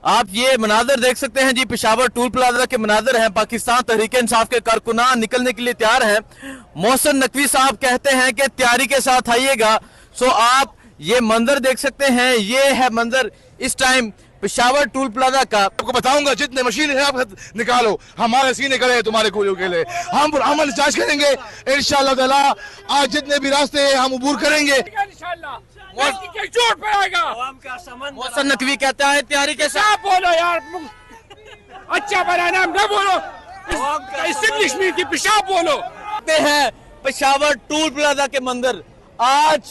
आप ये मनाजर देख सकते हैं जी, पेशावर टूल प्लाजा के मनाजर हैं। पाकिस्तान तहरीक-ए-इंसाफ के कारकुनान निकलने के लिए तैयार हैं। मोहसिन नकवी साहब कहते हैं कि तैयारी के साथ आइएगा। सो आप ये मंजर देख सकते हैं, ये है मंजर इस टाइम पेशावर टूल प्लाजा का। आपको बताऊंगा जितने मशीन है आप निकालो, हमारे सीने खड़े हैं तुम्हारे गोलियों के लिए। हम अमल जांच करेंगे इंशाअल्लाह ताला। आज जितने भी रास्ते हैं हम अबूर करेंगे इंशाअल्लाह। मोहसिन नकवी कहता है तैयारी के साथ। बोलो यार, अच्छा बना नाम न बोलो, इंग्लिश में की पेशाब बोलो। हैं पेशावर टूल प्लाजा के मंदिर। आज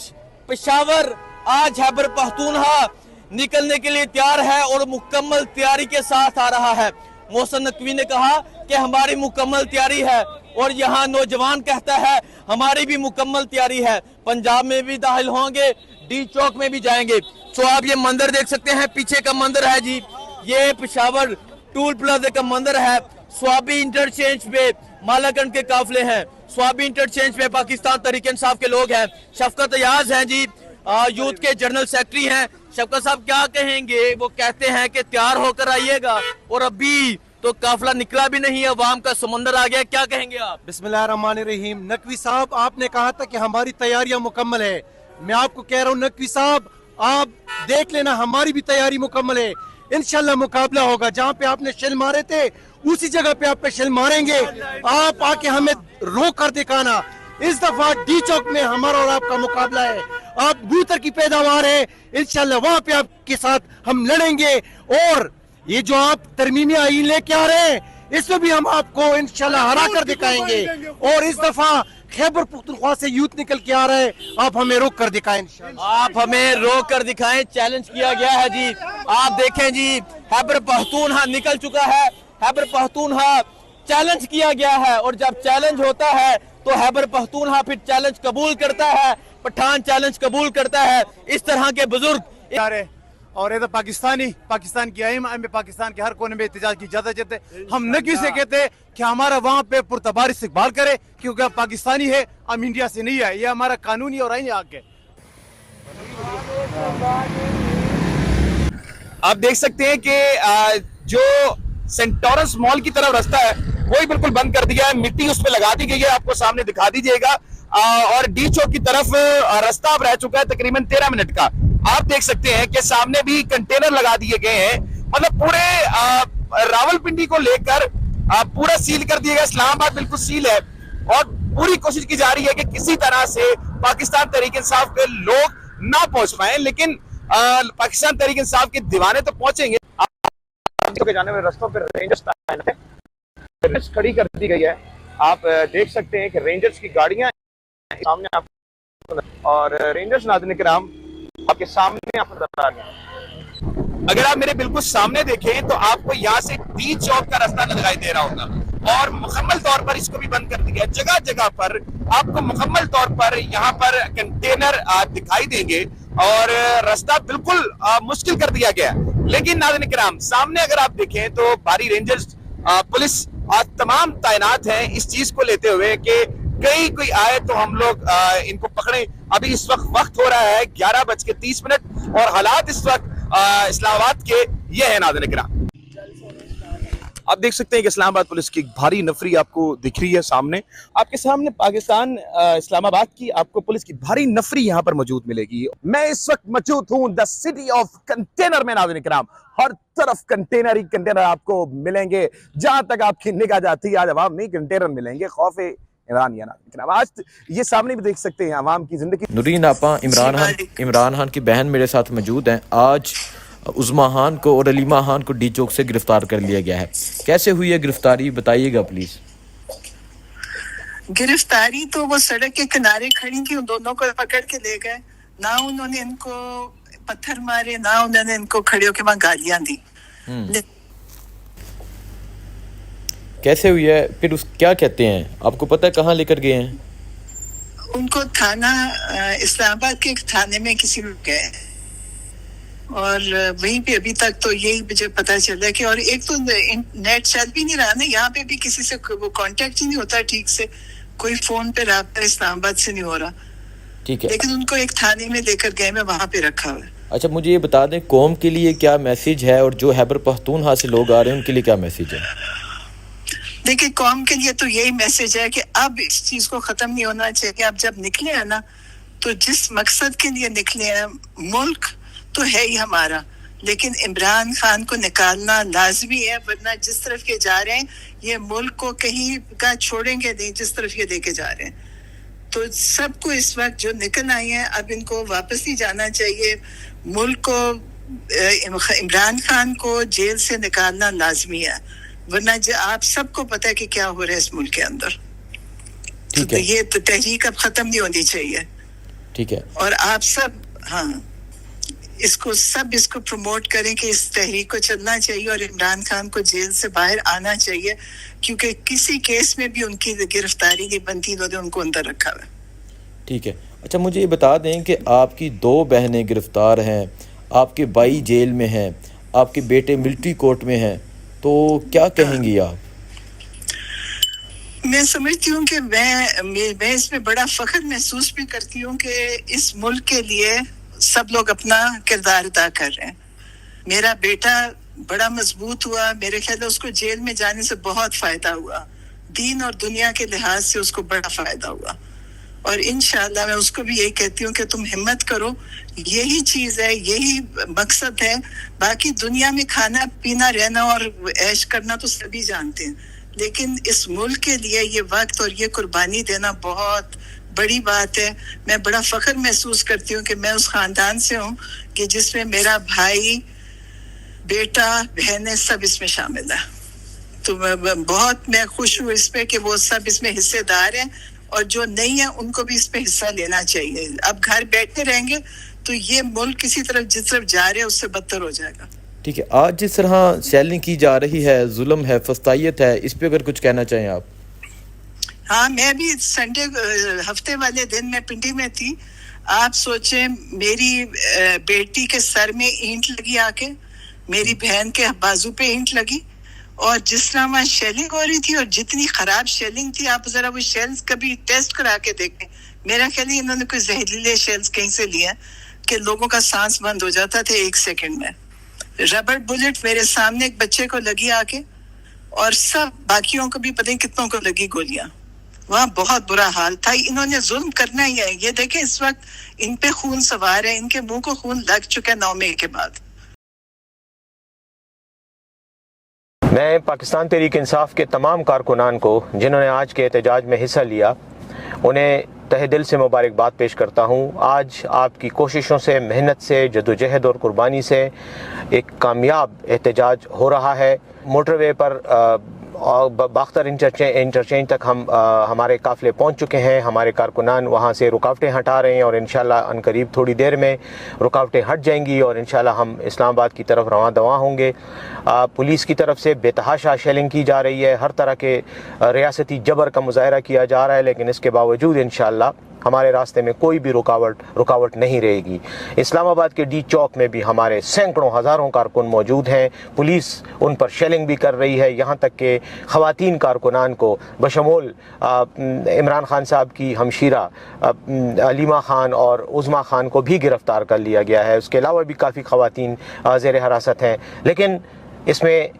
पेशावर, आज खैबर पख्तूनख्वा निकलने के लिए तैयार है और मुकम्मल तैयारी के साथ आ रहा है। मोहसिन नकवी ने कहा कि हमारी मुकम्मल तैयारी है और यहाँ नौजवान कहता है हमारी भी मुकम्मल तैयारी है। पंजाब में भी दाखिल होंगे, डी चौक में भी जाएंगे। तो आप ये मंदिर देख सकते हैं, पीछे का मंदिर है जी, ये पेशावर टूल प्लाजा का मंदिर है। स्वाबी इंटरचेंज पे मालाकंड के काफिले हैं। स्वाबी इंटरचेंज पे पाकिस्तान तहरीक-ए-इंसाफ के लोग हैं। शफकत अयाज हैं जी, यूथ के जनरल सेक्रेटरी हैं। शफकत साहब क्या कहेंगे? वो कहते हैं कि तैयार होकर आइएगा और अभी तो काफिला निकला भी नहीं है, अवाम का समंदर आ गया। क्या कहेंगे आप? बिस्मिल्लाहिर्रहमानिर्रहीम। नकवी साहब, आपने कहा था कि हमारी तैयारियां मुकम्मल है। मैं आपको कह रहा हूँ नकवी साहब, आप देख लेना हमारी भी तैयारी मुकम्मल है। इंशाल्लाह मुकाबला होगा। जहाँ पे आपने शेल मारे थे उसी जगह पे आप पे शेल मारेंगे। आप आके हमें रोक कर दिखाना। इस दफा डी चौक में हमारा और आपका मुकाबला है। आप बूतर की पैदावार है, इंशाल्लाह वहाँ पे आपके साथ हम लड़ेंगे। और ये जो आप तरमीमी आईन लेके आ रहे हैं, इसमें भी हम आपको इंशाल्लाह हरा कर दिखाएंगे। और इस दफा खैबर पख्तूनख्वा से यूथ निकल के आ रहा है, आप हमें रोक कर दिखाएं। आप हमें रोक कर दिखाएं, चैलेंज किया गया है जी। आप देखें जी, खैबर पख्तूनख्वा निकल चुका है। खैबर पख्तूनख्वा चैलेंज किया गया है और जब चैलेंज होता है तो खैबर पख्तूनख्वा फिर चैलेंज कबूल करता है। पठान चैलेंज कबूल करता है। इस तरह के बुजुर्ग और ये तो पाकिस्तान की आईम में पाकिस्तान के हर कोने में एहतजाज की इजाजत है। हम नकवी से कहते हैं कि हमारा वहाँ पे पुरतबार इस्तकबाल करे, क्योंकि आप पाकिस्तानी है, हम इंडिया से नहीं है। ये हमारा कानूनी और आईनी हक है। आप देख सकते हैं कि जो सेंटोरस मॉल की तरफ रास्ता है वही बिल्कुल बंद कर दिया है। मिट्टी उस पर लगा दी गई है, आपको सामने दिखा दीजिएगा। और डी चौक की तरफ रास्ता अब रह चुका है तकरीबन 13 मिनट का। आप देख सकते हैं कि सामने भी कंटेनर लगा दिए गए हैं। मतलब पूरे रावलपिंडी को लेकर पूरा सील कर दिया गया। इस्लामाबाद बिल्कुल सील है और पूरी कोशिश की जा रही है कि किसी तरह से पाकिस्तान तहरीक-ए-इंसाफ के लोग ना पहुंच पाए। लेकिन पाकिस्तान तहरीक-ए-इंसाफ के दीवाने तो पहुंचेंगे। जाने में रस्तों पर रेंजर्स खड़ी कर दी गई है। आप देख सकते हैं कि रेंजर्स की गाड़ियां सामने आपको, और रेंजर्स नाज़रीन किराम आपके सामने आपको नजर आ रहे हैं। अगर आप मेरे बिल्कुल सामने देखें तो आपको यहाँ से डी चौक का रास्ता दिखाई दे रहा होगा और मुकम्मल तौर पर इसको भी बंद कर दिया है। जगह जगह पर आपको मुकम्मल तौर पर यहाँ पर कंटेनर दिखाई देंगे और रास्ता बिल्कुल मुश्किल कर दिया गया। लेकिन नाज़रीन किराम, सामने अगर आप देखें तो भारी रेंजर्स पुलिस तमाम तैनात हैं इस चीज को लेते हुए कि कहीं कोई आए तो हम लोग इनको पकड़े। अभी इस वक्त हो रहा है 11:30 और हालात इस वक्त इस्लामाबाद के ये है नाज़रीन किराम। आप देख सकते हैं कि इस्लामाबाद पुलिस की भारी नफरी आपको दिख रही है सामने। आपके सामने पाकिस्तान इस्लामाबाद की आपको पुलिस की भारी नफरी यहाँ पर मौजूद मिलेगी। मैं इस वक्त मौजूद हूँ द सिटी ऑफ कंटेनर में नाज़रीन किराम। हर तरफ कंटेनर ही कंटेनर आपको मिलेंगे। जहां तक आपकी निगाह जाती है आज अवाम में कंटेनर मिलेंगे। खौफ ईरान या ना। आज ये सामने भी देख सकते हैं अवाम की जिंदगी। नूरीन आपा इमरान खान की बहन मेरे साथ मौजूद हैं। आज उज़मा खान को और अलीमा खान को डी चौक से गिरफ्तार कर लिया गया है। कैसे हुई है गिरफ्तारी, बताइएगा प्लीज। गिरफ्तारी तो वो सड़क के किनारे खड़ी थी, उन दोनों को पकड़ के ले गए। ना उन्होंने इनको पत्थर मारे, ना उन्होंने इनको खड़े होकर वहां गालियां दी। कैसे हुई है फिर? क्या कहते हैं, आपको पता है कहाँ लेकर गए हैं? उनको थाना इस्लामाबाद के थाने में किसी लोग गए और वहीं पे अभी तक तो यही मुझे पता चला कि, और एक तो नेट चल भी नहीं रहा ना, यहाँ पे भी किसी से वो कांटेक्ट ही नहीं होता ठीक से, कोई फोन पे राब्ता इस्लामाबाद से नहीं हो रहा। ठीक है, लेकिन उनको एक थाने में लेकर गए, मैं वहां पे रखा हुआ है। अच्छा मुझे ये बता दें कौम के लिए क्या मैसेज है और जो खैबर पख्तूनख्वा से लोग आ रहे हैं उनके लिए क्या मैसेज है? देखिए, कौम के लिए तो यही मैसेज है कि अब इस चीज को खत्म नहीं होना चाहिए। अब जब निकले हैं ना, तो जिस मकसद के लिए निकले हैं, मुल्क तो है ही हमारा, लेकिन इमरान खान को निकालना लाजमी है, वरना जिस तरफ ये जा रहे हैं ये मुल्क को कहीं का छोड़ेंगे नहीं, जिस तरफ ये लेके जा रहे हैं। तो सबको इस वक्त जो निकल आए हैं, अब इनको वापस नहीं जाना चाहिए। मुल्क को, इमरान खान को जेल से निकालना लाजमी है, वरना आप सबको पता है कि क्या हो रहा है इस मुल्क के अंदर। तो ये तो तहरीक अब खत्म नहीं होनी चाहिए। ठीक है। और आप सब इसको प्रमोट करें कि इस तहरीक को चलना चाहिए और इमरान खान को जेल से बाहर आना चाहिए, क्योंकि किसी केस में भी उनकी गिरफ्तारी नहीं बनती, इन्होंने उनको अंदर रखा हुआ। ठीक है। अच्छा मुझे ये बता दें कि आपकी 2 बहनें गिरफ्तार हैं, आपके भाई जेल में हैं, आपके बेटे मिलिट्री कोर्ट में हैं, तो क्या कहेंगी आप? मैं समझती हूँ कि मैं इसमें बड़ा फख्र महसूस भी करती हूँ कि इस मुल्क के लिए सब लोग अपना किरदार अदा कर रहे हैं। मेरा बेटा बड़ा मजबूत हुआ, मेरे ख्याल उसको जेल में जाने से बहुत फायदा हुआ, दीन और दुनिया के लिहाज से उसको बड़ा फायदा हुआ। और इंशाल्लाह मैं उसको भी यही कहती हूँ कि तुम हिम्मत करो, यही चीज है, यही मकसद है। बाकी दुनिया में खाना पीना रहना और ऐश करना तो सभी जानते हैं, लेकिन इस मुल्क के लिए ये वक्त और ये कुर्बानी देना बहुत बड़ी बात है। मैं बड़ा फख्र महसूस करती हूँ कि मैं उस खानदान से हूँ कि जिसमें मेरा भाई, बेटा, बहनें सब इसमें शामिल है। तो मैं खुश हूँ इस पे कि वो सब इसमें हिस्सेदार हैं, और जो नहीं है उनको भी इसमें हिस्सा लेना चाहिए। अब घर बैठे रहेंगे तो ये मुल्क किसी तरफ जिस तरफ जा रहे हैं उससे बदतर हो जाएगा। ठीक है। आज जिस तरह सेलिंग की जा रही है, जुल्म है, फस्तायत है, इस पे अगर कुछ कहना चाहें आप? हाँ, मैं भी संडे हफ्ते वाले दिन मैं पिंडी में थी। आप सोचें, मेरी बेटी के सर में ईंट लगी आके, मेरी बहन के बाजू पे ईंट लगी, और जिस तरह वहाँ शेलिंग हो रही थी और जितनी खराब शेलिंग थी, आप जरा वो शेल्स कभी टेस्ट करा के देखें। मेरा ख्याल है इन्होंने कोई जहरीले शेल्स कहीं से लिए कि लोगों का सांस बंद हो जाता था 1 सेकंड में। रबर बुलेट मेरे सामने एक बच्चे को लगी आके, और सब बाकियों को भी पता नहीं कितनों को लगी गोलियां। वहाँ बहुत बुरा हाल था। इन्होंने जुल्म करना ही है। ये देखें, इस वक्त इन पे खून सवार है, इनके मुंह को खून लग चुका है 9 मई के बाद। मैं पाकिस्तान तहरीक इंसाफ के तमाम कारकुनान को जिन्होंने आज के एहतजाज में हिस्सा लिया, उन्हें तहे दिल से मुबारकबाद पेश करता हूँ। आज आपकी कोशिशों से, मेहनत से, जदोजहद और कुर्बानी से एक कामयाब एहतजाज हो रहा है। मोटरवे पर बाख्तर इंटरचेंज तक हमारे काफ़िले पहुंच चुके हैं। हमारे कारकुनान वहां से रुकावटें हटा रहे हैं और इंशाल्लाह अनकरीब थोड़ी देर में रुकावटें हट जाएंगी और इंशाल्लाह हम इस्लामाबाद की तरफ रवां दवा होंगे। पुलिस की तरफ से बेतहाशा शेलिंग की जा रही है, हर तरह के रियासती जबर का मुजाहरा किया जा रहा है, लेकिन इसके बावजूद इंशाल्लाह हमारे रास्ते में कोई भी रुकावट नहीं रहेगी। इस्लामाबाद के डी चौक में भी हमारे सैकड़ों हज़ारों कारकुन मौजूद हैं। पुलिस उन पर शेलिंग भी कर रही है, यहाँ तक कि ख़वातीन कारकुनान को बशमूल इमरान खान साहब की हमशीरा अलीमा खान और उज़मा खान को भी गिरफ़्तार कर लिया गया है। उसके अलावा भी काफ़ी ख़वातीन ज़ेर हिरासत हैं। लेकिन इसमें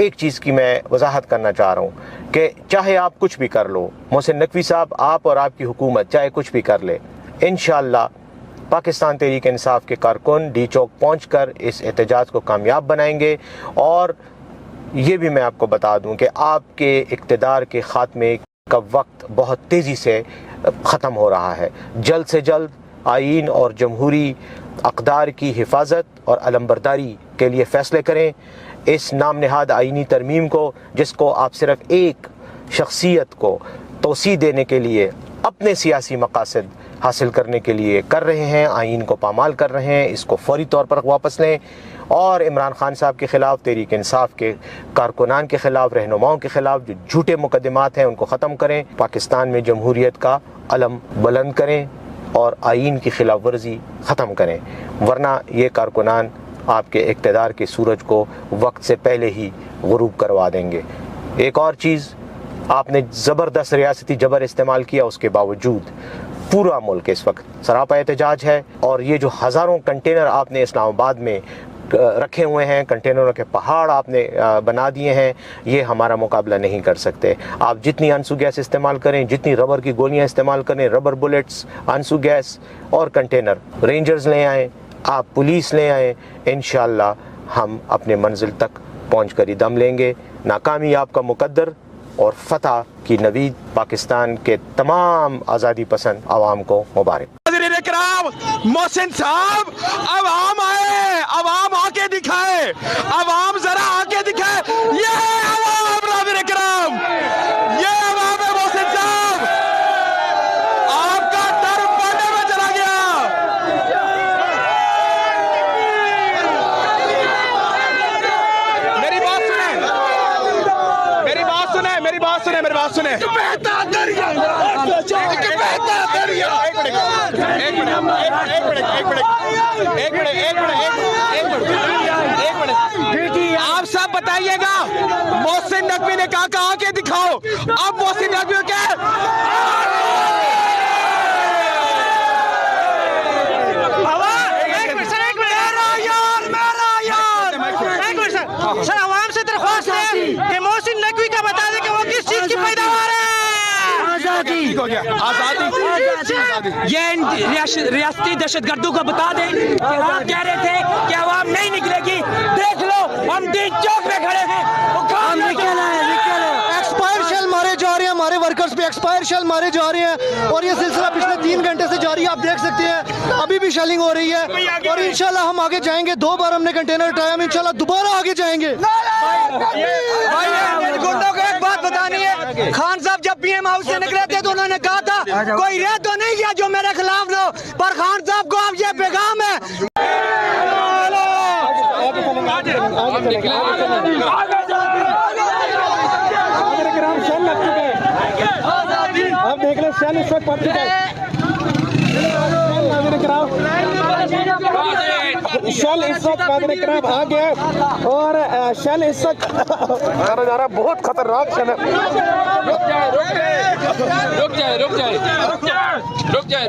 एक चीज़ की मैं वजाहत करना चाह रहा हूँ कि चाहे आप कुछ भी कर लो, मोहसिन नकवी साहब, आप और आपकी हुकूमत चाहे कुछ भी कर ले, इंशाअल्लाह पाकिस्तान तहरीक इंसाफ के कारकुन डी चौक पहुँचकर इस एहतजाज को कामयाब बनाएंगे। और ये भी मैं आपको बता दूँ कि आपके इक़्तिदार के ख़ात्मे का वक्त बहुत तेज़ी से ख़त्म हो रहा है। जल्द से जल्द आईन और जमहूरी अक़दार की हिफाजत और अलमबरदारी के लिए फ़ैसले करें। इस नाम नहाद आईनी तरमीम को, जिसको आप सिर्फ एक शख्सियत को तोसी देने के लिए, अपने सियासी मकासद हासिल करने के लिए कर रहे हैं, आईन को पामाल कर रहे हैं, इसको फौरी तौर पर वापस लें और इमरान खान साहब के ख़िलाफ़, तहरीक इंसाफ के कारकुनान के ख़िलाफ़, रहनुमाओं के ख़िलाफ़ जो झूठे मुकदमात हैं उनको ख़त्म करें। पाकिस्तान में जमहूरियत का अलम बुलंद करें और आईन की खिलाफ वर्जी ख़त्म करें, वरना ये कारकुनान आपके इक़्तिदार के सूरज को वक्त से पहले ही गुरूब करवा देंगे। एक और चीज़, आपने ज़बरदस्त रियासती जबर इस्तेमाल किया, उसके बावजूद पूरा मुल्क इस वक्त सरापा एहतजाज है। और ये जो हज़ारों कंटेनर आपने इस्लामाबाद में रखे हुए हैं, कंटेनरों के पहाड़ आपने बना दिए हैं, ये हमारा मुकाबला नहीं कर सकते। आप जितनी आंसू गैस इस्तेमाल करें, जितनी रबर की गोलियां इस्तेमाल करें, रबर बुलेट्स, आंसू गैस और कंटेनर, रेंजर्स ले आएँ, आप पुलिस ले आएँ, इंशाअल्लाह हम अपने मंजिल तक पहुँच कर ही दम लेंगे। नाकामी आपका मुकद्दर और फतह की नवीद पाकिस्तान के तमाम आज़ादी पसंद आवाम को मुबारक। मोहसिन साहब, अवाम आए, अवाम आके दिखाए, अवाम जरा आके दिखाए। ये अवाम नाज़रीन किराम, ये अवाम है मोहसिन साहब, आपका डर पाने में चला गया। मेरी बात सुने, मेरी बात सुने, मेरी बात सुने, मेरी बात सुने। आप सब बताइएगा, मोहसिन नकवी ने कहा कहा के दिखाओ। अब मोहसिन नकवी क्या सर, आवाम से दरख्वास्त है कि मोहसिन नकवी का बता दें कि वो किस चीज की पैदावार है। आजादी। ये रियासती दहशतगर्दों को बता दें कि आप कह रहे थे कि आवाम नहीं निकलेगी, देख लो हम डीन चौक में खड़े हैं, वो काम निकला है। एक्सपायर शेल मारे जा रहे हैं, हमारे वर्कर्स पे एक्सपायर शेल मारे जा रहे हैं और ये सिलसिला पिछले 3 घंटे से जारी है। आप देख सकते हैं अभी भी शेलिंग हो रही है और इंशाल्लाह हम आगे जाएंगे। 2 बार हमने कंटेनर उठाया, हम इंशाल्लाह दोबारा आगे जाएंगे। गुंडों को एक बात बतानी है, खान साहब जब पीएम हाउस से निकले थे तो उन्होंने कहा था कोई रह तो नहीं गया जो मेरे खिलाफ लो, पर खान साहब को अब ये पैगाम है। आप देख लें शेल इस वक्त पड़ चुका है, शेल इस वक्त आ गया और शेल इस वक्त नजारा बहुत खतरनाक शेल है। रुक जाए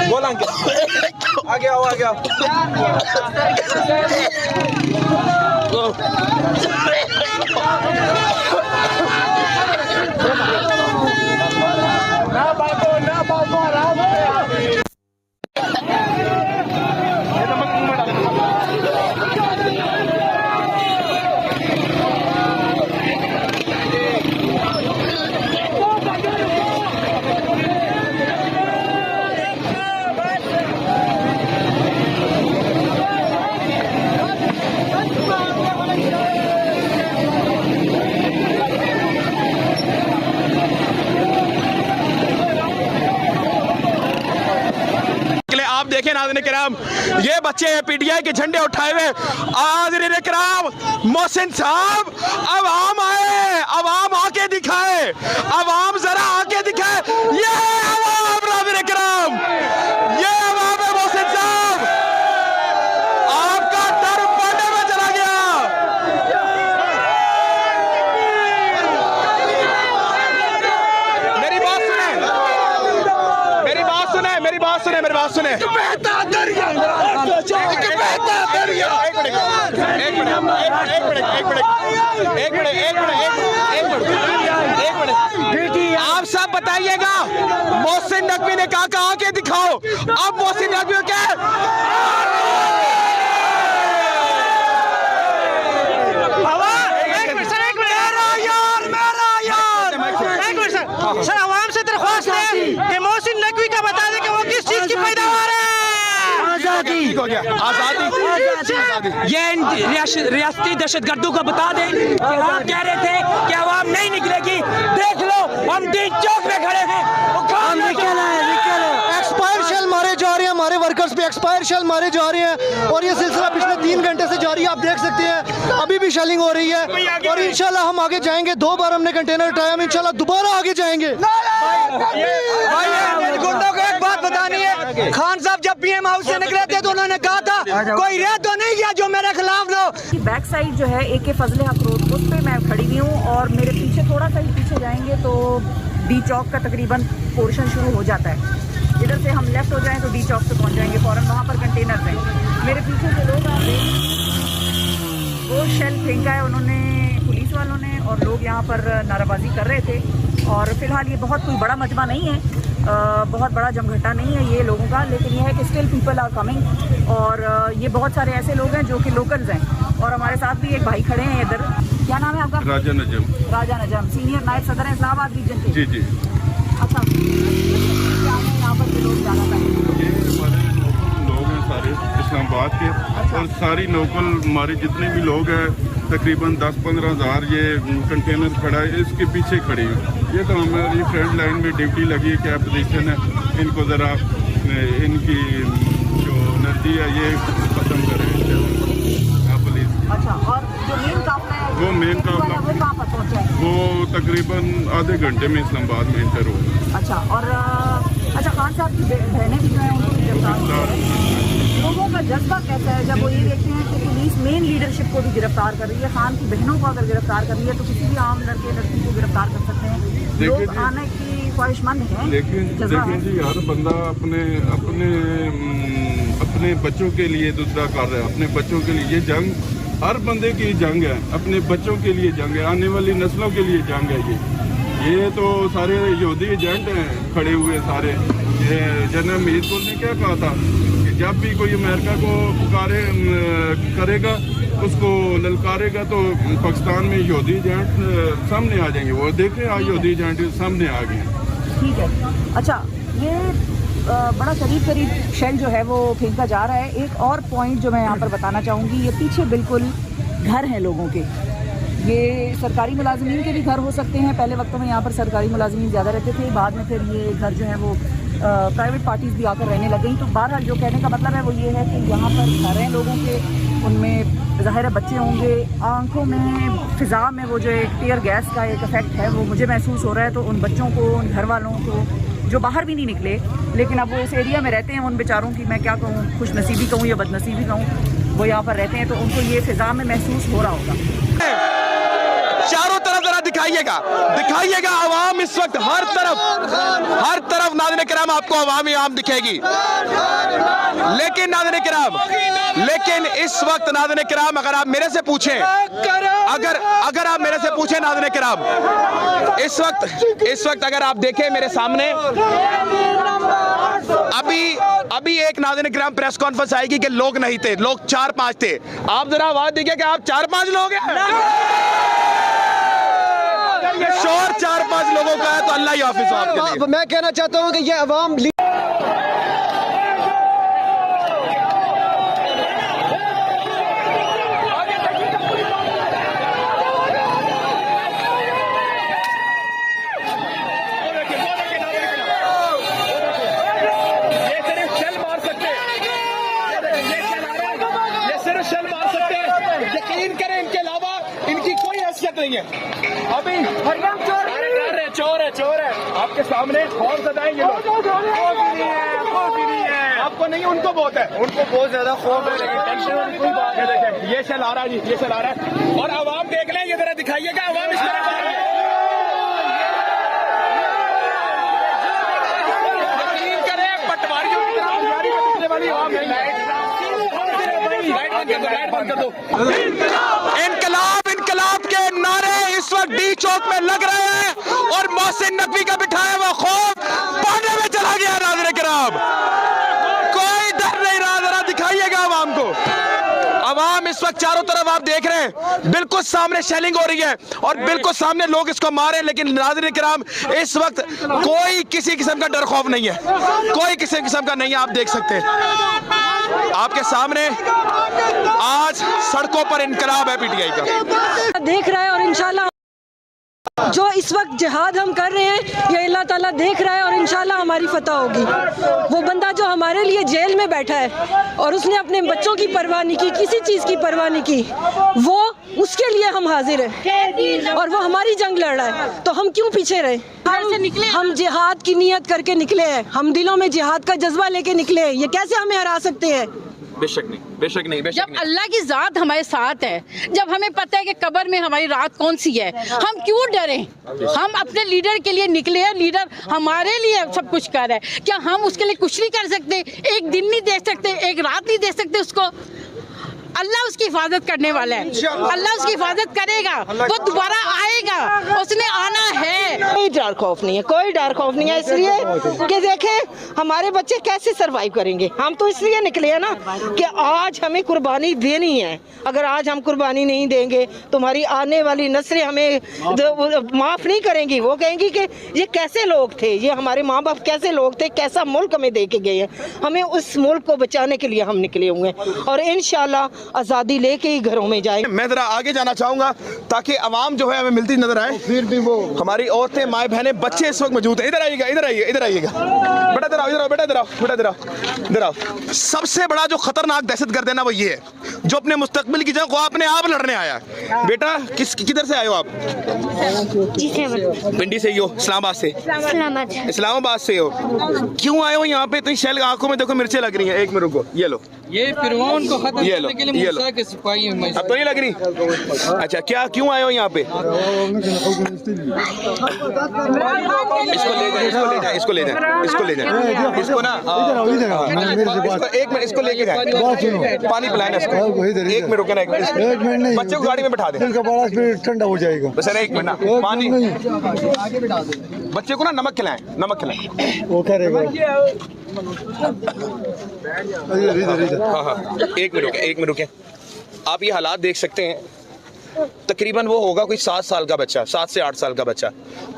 गोल आगे आओ, आगे आओ। देखें नाज़रीन किराम, ये बच्चे पीटीआई के झंडे उठाए हुए। नाज़रीन किराम, मोहसिन साहब, अवाम आए, अवाम आके दिखाए, अवाम जरा आके दिखाए। ये अवाम नाज़रीन किराम, ये अवाम है मोहसिन साहब, आपका डर पाने में चला गया। मेरी बात सुने, मेरी बात सुने, मेरी बात सुने, मेरी बात सुने। आप सब बताइएगा, मोहसिन नकवी ने कहा कहा के दिखाओ। अब मोहसिन नकवी क्या सर, आवाम से दरख्वास्त है कि मोहसिन नकवी का बता दें कि वो किस चीज की पैदावार है। आजादी। ये रियासती दहशतगर्दों को बता दें कि आप कह रहे थे कि आवाम नहीं निकलेगी, देख लो हम डीन चौक में खड़े हैं, वो काम निकला है। एक्सपायर शेल मारे जा रहे हैं, हमारे वर्कर्स पे एक्सपायर शेल मारे जा रहे हैं और ये सिलसिला पिछले 3 घंटे से जारी है। आप देख सकते हैं अभी भी शेलिंग हो रही है और इंशाल्लाह हम आगे जाएंगे। 2 बार हमने कंटेनर उठाया, हम इंशाल्लाह दोबारा आगे जाएंगे। गुंडों को एक बात बतानी है, खान साहब जब पीएम हाउस से निकले थे तो उन्होंने कहा था कोई रह तो नहीं गया जो मेरे खिलाफ लो। बैक साइड जो है AK फजले हक रोड, उस पे मैं खड़ी हुई हूँ और मेरे पीछे थोड़ा सा ही पीछे जाएंगे तो डी चौक का तकरीबन पोर्शन शुरू हो जाता है। इधर से हम लेफ्ट हो जाएं तो डी चौक से पहुंच जाएंगे फ़ौरन, वहाँ पर कंटेनर्स हैं। मेरे पीछे जो लोग आप वो शेल फेंका है उन्होंने, पुलिस वालों ने, और लोग यहाँ पर नाराबाजी कर रहे थे। और फिलहाल ये बहुत कोई बड़ा मजमा नहीं है, बहुत बड़ा जमघटा नहीं है ये लोगों का, लेकिन यह है कि स्टिल पीपल आर कमिंग। और ये बहुत सारे ऐसे लोग हैं जो कि लोकल्स हैं, और हमारे साथ भी एक भाई खड़े हैं इधर। क्या नाम है आपका? राजा नजम। राजा नजम, सीनियर नायब सदर हैं इस्लामाबाद रीजन के। जी जी। अच्छा, क्या है यहाँ पर के लोग ज़्यादा ये हमारे लोग हैं सारे इस्लामाबाद के। अच्छा। और सारी लोकल हमारे जितने भी लोग हैं तकरीबन 10-15 हज़ार ये कंटेनर खड़ा है, इसके पीछे खड़ी है। ये तो हमारी फ्रंट लाइन में ड्यूटी लगी है, क्या पोजीशन है, इनको ज़रा इनकी जो एनर्जी है ये ख़त्म करें पुलिस। अच्छा, और जो मेन काफिला है वो मेन काफिला वो कहाँ पर पहुँचा है? वो तकरीबन आधे घंटे में इस्लामाबाद में इंटर होगा। अच्छा, और अच्छा खान साहब की बहनें भी जो हैं उनको भी गिरफ्तार किया है। लोगों का जज्बा कैसा है जब वो ये देखते हैं कि पुलिस मेन लीडरशिप को भी गिरफ्तार कर रही है, खान की बहनों को अगर गिरफ्तार कर रही है तो किसी भी आम लड़के लड़की को गिरफ्तार कर सकते हैं, लोग आने की ख्वाहिशमंद हैं। लेकिन जी हर बंदा अपने बच्चों के लिए दुआ कर रहा है, अपने बच्चों के लिए। ये जंग हर बंदे की जंग है, अपने बच्चों के लिए जंग है, आने वाली नस्लों के लिए जंग है। ये तो सारे यहूदी एजेंट हैं खड़े हुए सारे। ये जनरल मीरपुर ने क्या कहा था कि जब भी कोई अमेरिका को पुकारे करेगा, उसको ललकारेगा, तो पाकिस्तान में यहूदी एजेंट सामने आ जाएंगे। वो देखें आज यहूदी एजेंट सामने आ गए। ठीक है। अच्छा, ये बड़ा करीब शेल जो है वो फेंका जा रहा है। एक और पॉइंट जो मैं यहाँ पर बताना चाहूँगी, ये पीछे बिल्कुल घर हैं लोगों के, ये सरकारी मुलाजमीन के भी घर हो सकते हैं। पहले वक्तों में यहाँ पर सरकारी मुलाजमीन ज़्यादा रहते थे, बाद में फिर ये घर जो है वो प्राइवेट पार्टीज़ भी आकर रहने लग गई। तो बहरहाल जो कहने का मतलब है वो ये है कि यहाँ पर घर हैं लोगों के, उनमें ज़ाहिर है बच्चे होंगे, आँखों में फ़िज़ा में वो जो एक टीयर गैस का एक इफ़ेक्ट है वो मुझे महसूस हो रहा है। तो उन बच्चों को, उन घर वालों को जो बाहर भी नहीं निकले लेकिन अब वो इस एरिया में रहते हैं, उन बेचारों की मैं क्या कहूँ, खुश नसीबी कहूँ या बदनसीबी कहूँ, वो यहाँ पर रहते हैं तो उनको ये फ़िज़ा में महसूस हो रहा होगा। चारों तरफ जरा दिखाइएगा आवाम इस वक्त हर तरफ नाज़रीन किराम आपको आवाम दिखेगी। लेकिन नाज़रीन किराम, इस वक्त नाज़रीन किराम अगर आप मेरे से पूछें नाज़रीन किराम, इस वक्त अगर आप देखें मेरे सामने अभी एक नाज़रीन किराम प्रेस कॉन्फ्रेंस आएगी कि लोग नहीं थे, लोग 4-5 थे। आप जरा आवाज दीजिए कि आप 4-5 लोग हैं। ये शोर 4-5 लोगों का है तो अल्लाह ही हाफिज़ हो आपके लिए। मैं कहना चाहता हूँ कि ये अवाम यकीन करें, इनके अलावा इनकी कोई हैसियत नहीं है। अभी चोर है आपके सामने, खौफ सदाएं ये लोग। आपको नहीं, उनको बहुत है, उनको बहुत ज्यादा खौफ है, लेकिन टेंशन वाली कोई बात है। देखें ये चल आ रहा है जी, ये चल आ रहा है, और आवाम देख लें, ये जरा दिखाइएगा आवाम इस तरह से। यकीन करें पटवारियों की तरह तैयारी करने वाली आवाम नहीं है। इनकलाब के नारे इस वक्त डी चौक में लग रहे हैं और मोहसिन नकवी का बिठाया हुआ खौफ पानी में चला गया। नाज़रीन किराम, कोई डर नहीं रहा, जरा दिखाइएगा आवाम को। आवाम इस वक्त चारों तरफ आप देख रहे हैं, बिल्कुल सामने शेलिंग हो रही है और बिल्कुल सामने लोग इसको मारे, लेकिन नाज़रीन किराम इस वक्त कोई किसी किस्म का डर खौफ नहीं है, कोई किसी किस्म का नहीं है। आप देख सकते हैं आपके सामने आज सड़कों पर इनकलाब है पीटीआई का। देख रहा है और इंशाल्लाह जो इस वक्त जिहाद हम कर रहे हैं ये अल्लाह ताला देख रहा है और इंशाल्लाह हमारी फतह होगी। वो बंदा जो हमारे लिए जेल में बैठा है और उसने अपने बच्चों की परवाह नहीं की, किसी चीज़ की परवाह नहीं की, वो उसके लिए हम हाजिर हैं और वो हमारी जंग लड़ रहा है, तो हम क्यों पीछे रहे? हम जिहाद की नीयत करके निकले हैं, हम दिलों में जिहाद का जज्बा लेके निकले हैं, ये कैसे हमें हरा सकते हैं? बेशक नहीं, बेशक नहीं, बेशक जब नहीं। अल्लाह की जात हमारे साथ है, जब हमें पता है कि कब्र में हमारी रात कौन सी है, हम क्यों डरें? हम अपने लीडर के लिए निकले हैं, लीडर हमारे लिए सब कुछ कर रहा है। क्या हम उसके लिए कुछ नहीं कर सकते? एक दिन नहीं दे सकते, एक रात नहीं दे सकते उसको? अल्लाह उसकी हिफाजत करने वाला है, अल्लाह उसकी हिफाजत करेगा, वो दोबारा आएगा, उसने आना है। कोई डर खौफ नहीं है, कोई डर खौफ नहीं है, इसलिए कि देखें हमारे बच्चे कैसे सरवाइव करेंगे। हम तो इसलिए निकले हैं ना कि आज हमें कुर्बानी देनी है। अगर आज हम कुर्बानी नहीं देंगे तुम्हारी आने वाली नस्लें हमें माफ़ नहीं करेंगी। वो कहेंगी कि ये कैसे लोग थे, ये हमारे माँ बाप कैसे लोग थे, कैसा मुल्क हमें दे के गए हैं। हमें उस मुल्क को बचाने के लिए हम निकले हुए हैं और इंशाल्लाह आज़ादी लेके ही घरों में जाएंगे। मैं जरा आगे जाना चाहूंगा ताकि आवाम जो है हमें मिलती नजर आए। फिर भी वो हमारी औरतें, माए बहनें, बच्चे इस वक्त मौजूद हैं। इधर आइएगा, इधर आइए, इधर आइएगा, बेटा इधर आओ, इधर आओ, बेटा इधर आओ, बेटा इधर आओ, इधर आओ। सबसे बड़ा जो खतरनाक दहशतगर्द है ना वो ये है जो अपने मुस्तकबिल की जंग को अपने आप लड़ने आया है। बेटा किधर से आए हो आप? पिंडी से ही हो? इस्लामाबाद से? इस्लामाबाद से हो। क्यों आए हो यहाँ पे? इतनी शैल आंखों में देखो मिर्चें लग रही हैं। एक मिनट रुको, ये लो, ये फिरौन को खत्म ये लो, करने के लिए ये लो। मूसा के सिपाही हैं। अब तो नहीं लग रही? अच्छा, क्या क्यों आए हो यहाँ पे? इसको ले जाए, इसको ले जाए, इसको ले जाए, इसको ले जाए, इसको ना एक मिनट, इसको लेके जाए, पानी पिलाना इसको। एक मिनट रुके ना, एक मिनट, बच्चे को गाड़ी में बैठा दे, ठंडा हो जाएगा। बस एक मिनट ना, पानी, बच्चे को ना नमक खिलाएं, नमक खिलाएं। वो करेगा। हाँ हाँ, एक मिनट रुके। आप ये हालात देख सकते हैं। तकरीबन वो होगा कोई 7 साल का बच्चा, 7 से 8 साल का बच्चा,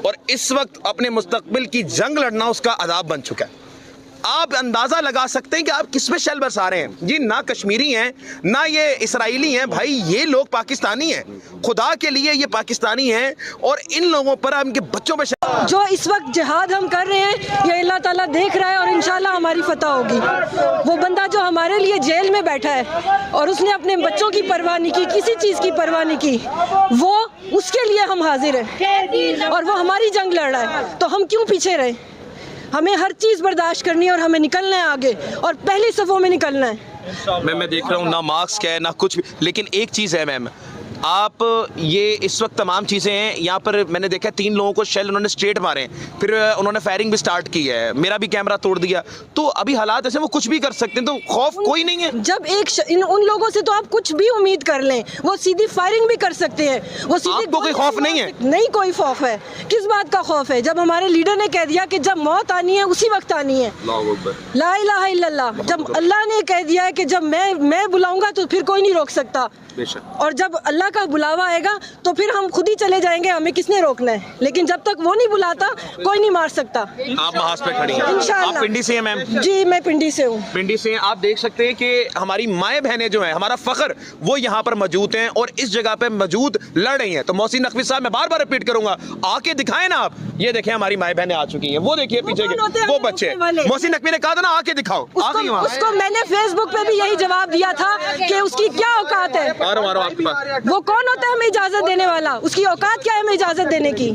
और इस वक्त अपने मुस्तकबिल की जंग लड़ना उसका अदाब बन चुका है। आप अंदाजा लगा सकते हैं कि आप किस में शैल बरसा रहे हैं। जी ना कश्मीरी हैं, ना ये इसराइली हैं, भाई ये लोग पाकिस्तानी हैं। खुदा के लिए ये पाकिस्तानी हैं और इन लोगों पर, इनके बच्चों पर जो इस वक्त जिहाद हम कर रहे हैं ये अल्लाह ताला देख रहा है और इंशाल्लाह हमारी फतह होगी। वो बंदा जो हमारे लिए जेल में बैठा है और उसने अपने बच्चों की परवाह नहीं की, किसी चीज़ की परवाह नहीं की, वो उसके लिए हम हाजिर हैं और वो हमारी जंग लड़ रहा है। तो हम क्यों पीछे रहे? हमें हर चीज़ बर्दाश्त करनी है और हमें निकलना है आगे और पहली सफ़ों में निकलना है। मैं देख रहा हूँ ना मास्क है ना कुछ भी, लेकिन एक चीज़ है मैम, आप ये इस वक्त तमाम चीज़ें हैं यहाँ पर। मैंने देखा 3 लोगों को शेल उन्होंने स्ट्रेट मारे, फिर उन्होंने फायरिंग भी स्टार्ट की है, मेरा भी कैमरा तोड़ दिया। तो अभी हालात ऐसे, वो कुछ भी कर सकते हैं, तो खौफ कोई नहीं है। जब उन लोगों से तो आप कुछ भी उम्मीद कर लें, वो सीधी फायरिंग भी कर सकते हैं, वो सीधी। आपको कोई खौफ नहीं है? नहीं, कोई खौफ है? किस बात का खौफ है? जब हमारे लीडर ने कह दिया कि जब मौत आनी है उसी वक्त आनी है, ला इलाहा इल्लल्लाह। जब अल्लाह ने कह दिया है कि जब मैं बुलाऊंगा तो फिर कोई नहीं रोक सकता, और जब अल्लाह का बुलावा आएगा तो फिर हम खुद ही चले जाएंगे, हमें किसने रोकना है? लेकिन जब तक वो नहीं बुलाता कोई नहीं मार सकता। आप महाज पे खड़ी हैं, इंशाल्लाह। आप पिंडी से हैं मैम? जी मैं पिंडी से हूँ। पिंडी से हैं। आप देख सकते हैं कि हमारी माएँ बहनें जो हैं, हमारा फख्र, वो यहाँ पर मौजूद हैं और इस जगह पे मौजूद लड़ रही हैं। तो मोहसिन नकवी साहब, मैं बार बार रिपीट करूंगा, आके दिखाएं ना आप। ये देखें हमारी माएँ बहनें आ चुकी हैं, वो देखिए पीछे के वो बच्चे। मोहसिन नकवी ने कहा था ना आके दिखाओ, उसको मैंने फेसबुक पे भी यही जवाब दिया था कि उसकी क्या औकात है। आपके पास वो कौन होता है हमें इजाजत देने वाला? उसकी औकात क्या है हमें इजाजत देने की?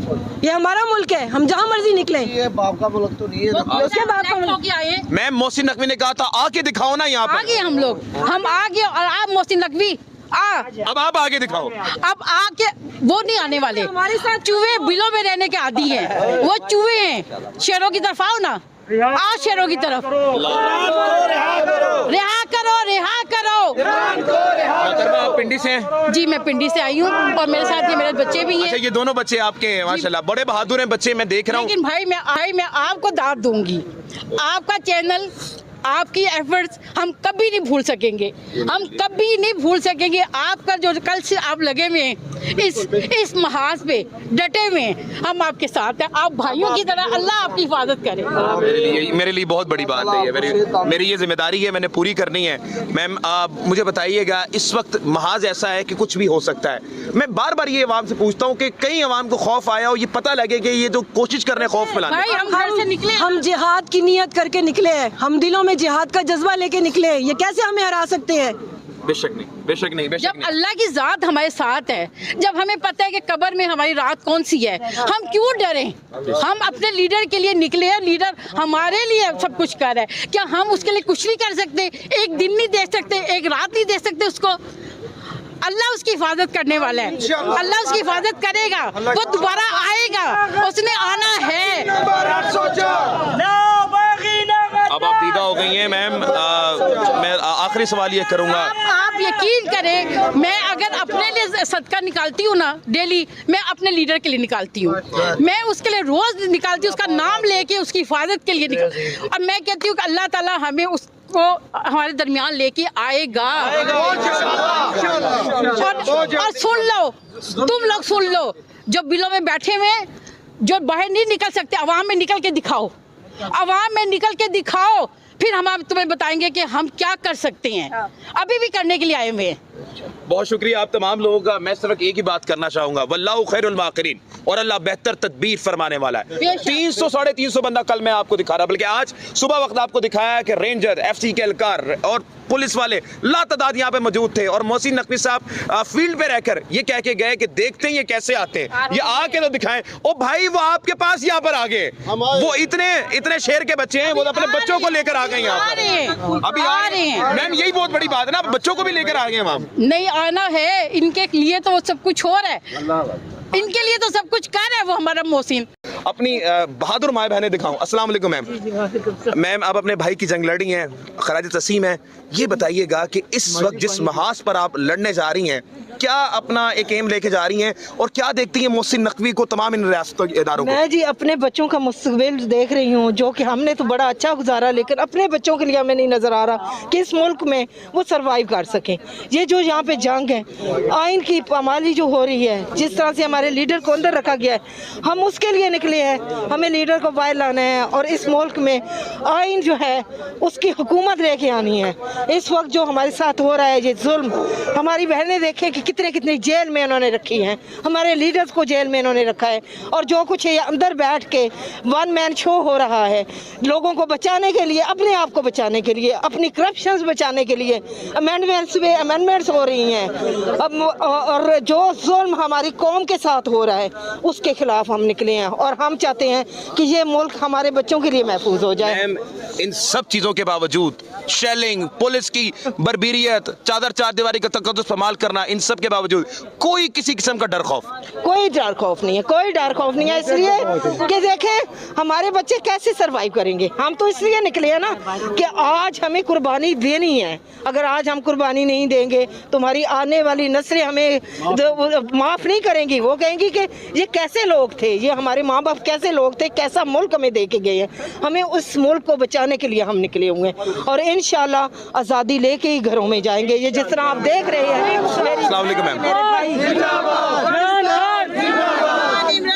ये हमारा मुल्क है, हम जहाँ मर्जी निकले। ये बाप का मुल्क तो नहीं है। उसके बाप का मुल्क क्या है? मैम मोहसिन नकवी ने कहा था आके दिखाओ ना यहाँ पर। आगे हम लोग, हम आगे, और आप मोहसिन नकवी अब आप आगे दिखाओ। अब आके वो नहीं आने वाले। हमारे साथ चूहे बिलों में रहने के आदी हैं, वो चूहे हैं। शेरों की तरफ आओ ना, आज शेरों की तरफ। रिहा करो। आप पिंडी से हैं? जी मैं पिंडी से आई हूँ और मेरे साथ ये मेरे बच्चे भी हैं। अच्छा, ये दोनों बच्चे आपके हैं? माशाल्लाह, बड़े बहादुर हैं बच्चे, मैं देख रहा हूँ। लेकिन भाई मैं आपको दाद दूंगी, आपका चैनल, आपकी एफर्ट्स हम कभी नहीं भूल सकेंगे, हम कभी नहीं भूल सकेंगे। आपका जो कल से आप लगे हुए हैं इस महाज पे, डटे हुए हैं, हम आपके साथ हैं। आप भाइयों की तरह, अल्लाह आपकी हिफाजत करे। मेरे लिए बहुत बड़ी बात है ये, मेरी ये जिम्मेदारी है, मैंने पूरी करनी है। मैम आप मुझे बताइएगा, इस वक्त महाज ऐसा है कि कुछ भी हो सकता है। मैं बार बार ये अवाम से पूछता हूँ कि कई अवाम को खौफ आया और ये पता लगे कि ये जो कोशिश कर रहे हैं खौफ फैलाने। भाई हम घर से निकले, हम जिहाद की नियत करके निकले हैं, हम दिलों में जिहाद का जज्बा लेके निकले हैं। ये कैसे हमें हरा सकते हैं? बेशक नहीं, बेशक नहीं, बेशक जब नहीं। अल्लाह की जात हमारे साथ है, जब हमें पता है कि कब्र में हमारी रात कौन सी है, हम क्यों डरें? हम अपने लीडर के लिए निकले हैं, लीडर हमारे लिए सब कुछ कर रहा है। क्या हम उसके लिए कुछ नहीं कर सकते? एक दिन नहीं दे सकते, एक रात नहीं दे सकते उसको? अल्लाह उसकी हिफाजत करने वाला है, अल्लाह उसकी हिफाजत करेगा, वो दोबारा आएगा, उसने आना है। अब आप दीदा हो गई हैं मैम, मैं आखिरी सवाल ये करूंगा, आप यकीन करें, मैं अगर अपने लिए सदका निकालती हूँ ना डेली, मैं अपने लीडर के लिए निकालती हूँ, मैं उसके लिए रोज निकालती हूँ, उसका नाम लेके उसकी हिफाजत के लिए निकाल। अब मैं कहती हूँ कि अल्लाह ताला हमें उसको हमारे दरमियान लेके आएगा। और सुन लो, तुम लोग सुन लो, जो बिलों में बैठे हुए, जो बाहर नहीं निकल सकते, अवाम में निकल के दिखाओ, अवाम में निकल के दिखाओ, फिर हम आप तुम्हें बताएंगे कि हम क्या कर सकते हैं। अभी भी करने के लिए आए हुए हैं। बहुत शुक्रिया आप तमाम लोगों का। मैं सिर्फ एक ही बात करना चाहूंगा, वल्लाहु खैरुल माकिरीन, और अल्लाह बेहतर तदबीर फरमाने वाला है। 300 साढ़े 300 बंदा कल मैं आपको दिखा रहा, बल्कि आज सुबह वक्त आपको दिखाया कि रेंजर, FC के एहलकार और पुलिस वाले लातादाद यहाँ पे मौजूद थे, और मोहसिन नकवी साहब फील्ड पे रहकर ये कह के गए कि देखते हैं ये कैसे आते हैं, ये आके तो दिखाएं। ओ भाई, वो आपके पास यहाँ पर आ गए, वो इतने शेर के बच्चे हैं, वो अपने बच्चों को लेकर आ गए यहाँ पर। अभी आ रहे हैं मैम, यही बहुत बड़ी बात है ना, बच्चों को भी लेकर आ गए मैम। नहीं आना है, इनके लिए तो वो सब कुछ हो रहा है, इनके लिए तो सब कुछ कर रहा है वो हमारा मोहसिन। अपनी बहादुर माए बहनें दिखाऊं। अस्सलाम वालेकुम मैम। मैम, आप अपने भाई की जंग लड़ी हैं, खराज तस्लीम है। ये बताइएगा कि इस वक्त जिस महाज पर आप लड़ने जा रही हैं, क्या अपना एक एम लेके जा रही हैं, और क्या देखती हैं मोहसिन नकवी को, तमाम इन रियासतों के इदारों को? मैं जी अपने बच्चों का मुस्तकबिल देख रही हूँ, जो कि हमने तो बड़ा अच्छा गुजारा, लेकिन अपने बच्चों के लिए हमें नहीं नजर आ रहा कि इस मुल्क में वो सरवाइव कर सकें। ये जो यहाँ पे जंग है, आइन की पामाली जो हो रही है, जिस तरह से हमारे लीडर को अंदर रखा गया है, हम उसके लिए निकले हैं। हमें लीडर को बाहर लाना है, और इस मुल्क में आइन जो है उसकी हुकूमत लेके आनी है। इस वक्त जो हमारे साथ हो रहा है ये जुल्म, हमारी बहनें देखें कि कितने कितने जेल में इन्होंने रखी हैं, हमारे लीडर्स को जेल में इन्होंने रखा है, और जो कुछ है अंदर बैठ के वन मैन शो हो रहा है लोगों को बचाने के लिए, अपने आप को बचाने के लिए, अपनी करप्शन बचाने के लिए अमेंडमेंट्स हो रही हैं। अब और जो जुल्म हमारी कौम के साथ हो रहा है उसके खिलाफ हम निकले हैं, और हम चाहते हैं कि ये मुल्क हमारे बच्चों के लिए महफूज हो जाए। इन सब चीजों के बावजूद, शेलिंग, पुलिस की बर्बरियत, चादर चार दीवारी का तकद्दुस इस्तेमाल करना, इन सब के बावजूद कोई किसी किस्म का डर खौफ? कोई डर खौफ नहीं है, कोई डर खौफ नहीं है, इसलिए कि देखें हमारे बच्चे कैसे सरवाइव करेंगे। हम तो इसलिए निकले हैं ना कि आज हमें कुर्बानी देनी है। अगर आज हम कुर्बानी नहीं देंगे तो हमारी आने वाली नस्लें हमें माफ नहीं करेंगी। वो कहेंगी कि ये कैसे लोग थे, ये हमारे माँ बाप कैसे लोग थे, कैसा मुल्क हमें दे के गए हैं। हमें उस मुल्क को बचाने के लिए हम निकले हुए हैं, और इंशाल्लाह आज़ादी लेके ही घरों में जाएंगे। ये जिस तरह आप देख रहे हैं।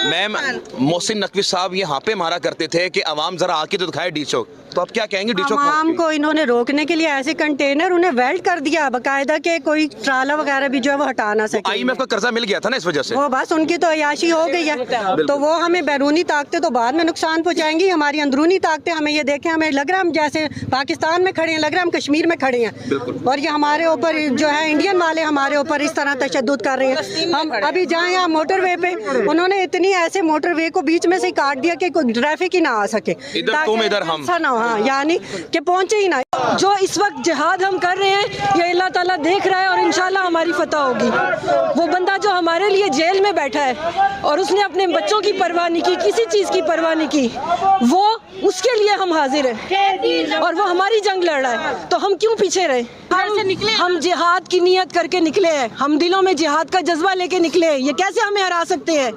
मैम, मोहसिन नकवी साहब यहाँ पे मारा करते थे कि अवाम जरा आके तो दिखाए डी चौक, तो आप क्या कहेंगे? डी चौक आवाम को इन्होंने रोकने के लिए ऐसे कंटेनर उन्हें वेल्ड कर दिया बाकायदा, के कोई ट्राला वगैरह भी जो है वो हटा ना सके। IMF का कर्जा मिल गया था ना इस वजह से, वो बस उनकी तो अयाशी हो गई है, तो वो हमें बैरूनी ताकतें तो बाद में नुकसान पहुंचाएंगी, हमारी अंदरूनी ताकतें हमें ये देखें, हमें लग रहा है हम जैसे पाकिस्तान में खड़े हैं, लग रहा है हम कश्मीर में खड़े हैं, और ये हमारे ऊपर जो है इंडियन वाले हमारे ऊपर इस तरह तशद्दुद कर रहे हैं। हम अभी जाए यहाँ मोटरवे पे, उन्होंने इतनी ऐसे मोटरवे को बीच में से काट दिया कि कोई ट्रैफिक ही ना आ सके, इधर तुम इधर हम ना हो, हाँ, यानी कि पहुंचे ही ना। जो इस वक्त जिहाद हम कर रहे हैं ये अल्लाह ताला देख रहा है, और इंशाल्लाह हमारी फतह होगी। वो बंदा जो हमारे लिए जेल में बैठा है और उसने अपने बच्चों की परवाह नहीं की, किसी चीज़ की परवाह नहीं की, वो उसके लिए हम हाजिर हैं, और वो हमारी जंग लड़ रहा है, तो हम क्यों पीछे रहे? हम जिहाद की नियत करके निकले हैं, हम दिलों में जिहाद का जज्बा लेके निकले हैं। ये कैसे हमें हरा सकते हैं?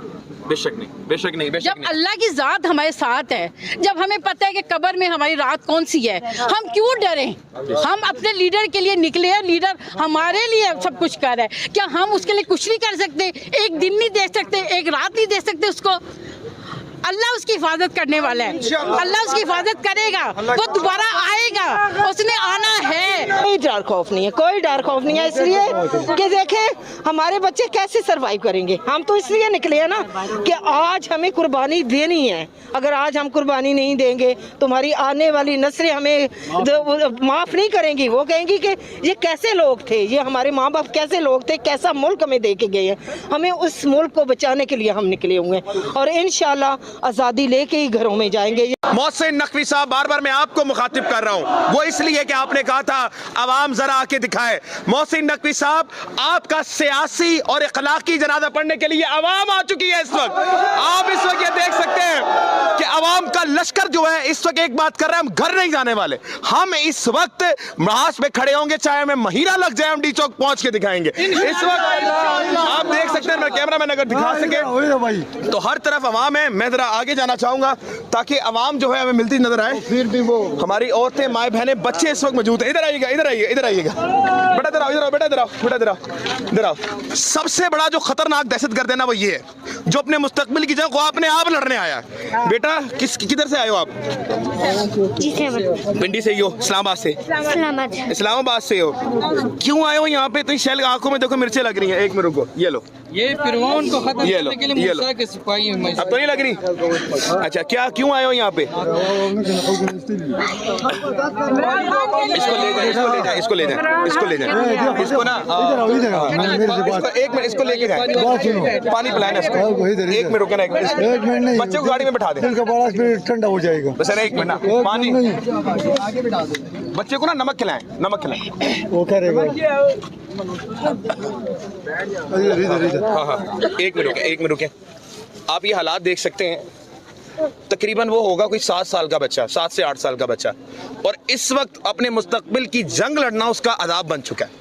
बेशक नहीं, बेशक नहीं, बेशक जब नहीं। अल्लाह की जात हमारे साथ है, जब हमें पता है कि कब्र में हमारी रात कौन सी है, हम क्यों डरें? हम अपने लीडर के लिए निकले हैं, लीडर हमारे लिए सब कुछ कर रहा है। क्या हम उसके लिए कुछ नहीं कर सकते? एक दिन नहीं दे सकते, एक रात नहीं दे सकते उसको? अल्लाह उसकी हिफाजत करने वाला है, अल्लाह उसकी हिफाजत करेगा, वो दोबारा आएगा, उसने आना है। कोई डर खौफ नहीं है, कोई डर खौफ नहीं है, इसलिए कि देखें हमारे बच्चे कैसे सरवाइव करेंगे। हम तो इसलिए निकले हैं ना कि आज हमें कुर्बानी देनी है। अगर आज हम कुर्बानी नहीं देंगे तो हमारी आने वाली नस्लें हमें माफ नहीं करेंगी। वो कहेंगी कि ये कैसे लोग थे, ये हमारे माँ बाप कैसे लोग थे, कैसा मुल्क हमें दे के गए हैं। हमें उस मुल्क को बचाने के लिए हम निकले हुए हैं और इंशाल्लाह आज़ादी लेके ही घरों में जाएंगे। मोहसिन नकवी साहब, बार बार मैं आपको मुखातिब कर रहा हूं, वो इसलिए कि आपने कहा था अवाम जरा आके दिखाए। मोहसिन नकवी साहब, आपका सियासी और इखलाकी जनाजा पढ़ने के लिए अवाम आ चुकी है। इस वक्त आप इस वक्त ये देख सकते हैं कि अवाम का लश्कर जो है इस वक्त एक बात कर रहा है, हम घर नहीं जाने वाले। हम इस वक्त महाज पे खड़े होंगे, चाहे हमें महीना लग जाए, हम डी चौक पहुंच के दिखाएंगे। इस वक्त आप देख सकते हैं, मेरा कैमरा मैन अगर दिखा सके तो हर तरफ अवाम है। मैं जरा आगे जाना चाहूंगा ताकि अवाम जो है हमें मिलती नजर आए। फिर भी वो हमारी औरतें, माए बहनें, बच्चे इस वक्त मौजूद हैं। इधर आइएगा, इधर आइए, इधर आइएगा बेटा, इधर आओ, इधर आओ बेटा, इधर आओ बेटा, इधर आओ, इधर आओ। सबसे बड़ा जो खतरनाक दहशतगर्द है ना, वो ये है जो अपने मुस्तकबिल की जंग को अपने आप लड़ने आया है। बेटा किधर से आए हो आप? पिंडी से ही हो? इस्लामाबाद से? इस्लामाबाद से हो। क्यों आए हो यहाँ पे? तो शैल आंखों में देखो मिर्चें लग रही हैं। एक मिनट रुको, ये लो, ये फिरौन को खत्म करने के लिए मूसा के सिपाही हैं। अब तो नहीं लग रही? अच्छा, क्या क्यों आए हो यहाँ पे? इसको ले जाए, इसको ले जाए, इसको ले जाए, इसको ले जाए, इसको ना एक मिनट, इसको लेके जाए, पानी पिलाना इसको। एक मिनट रुके ना, बच्चे को गाड़ी में बैठा दे, ठंडा हो जाएगा। बस एक मिनट ना, पानी, बच्चे को ना नमक खिलाएं, नमक खिलाएं। वो करेगा। हाँ, एक मिनट रुके। आप ये हालात देख सकते हैं, तकरीबन वो होगा कोई 7 साल का बच्चा, 7 से 8 साल का बच्चा, और इस वक्त अपने मुस्तकबिल की जंग लड़ना उसका अदाब बन चुका है।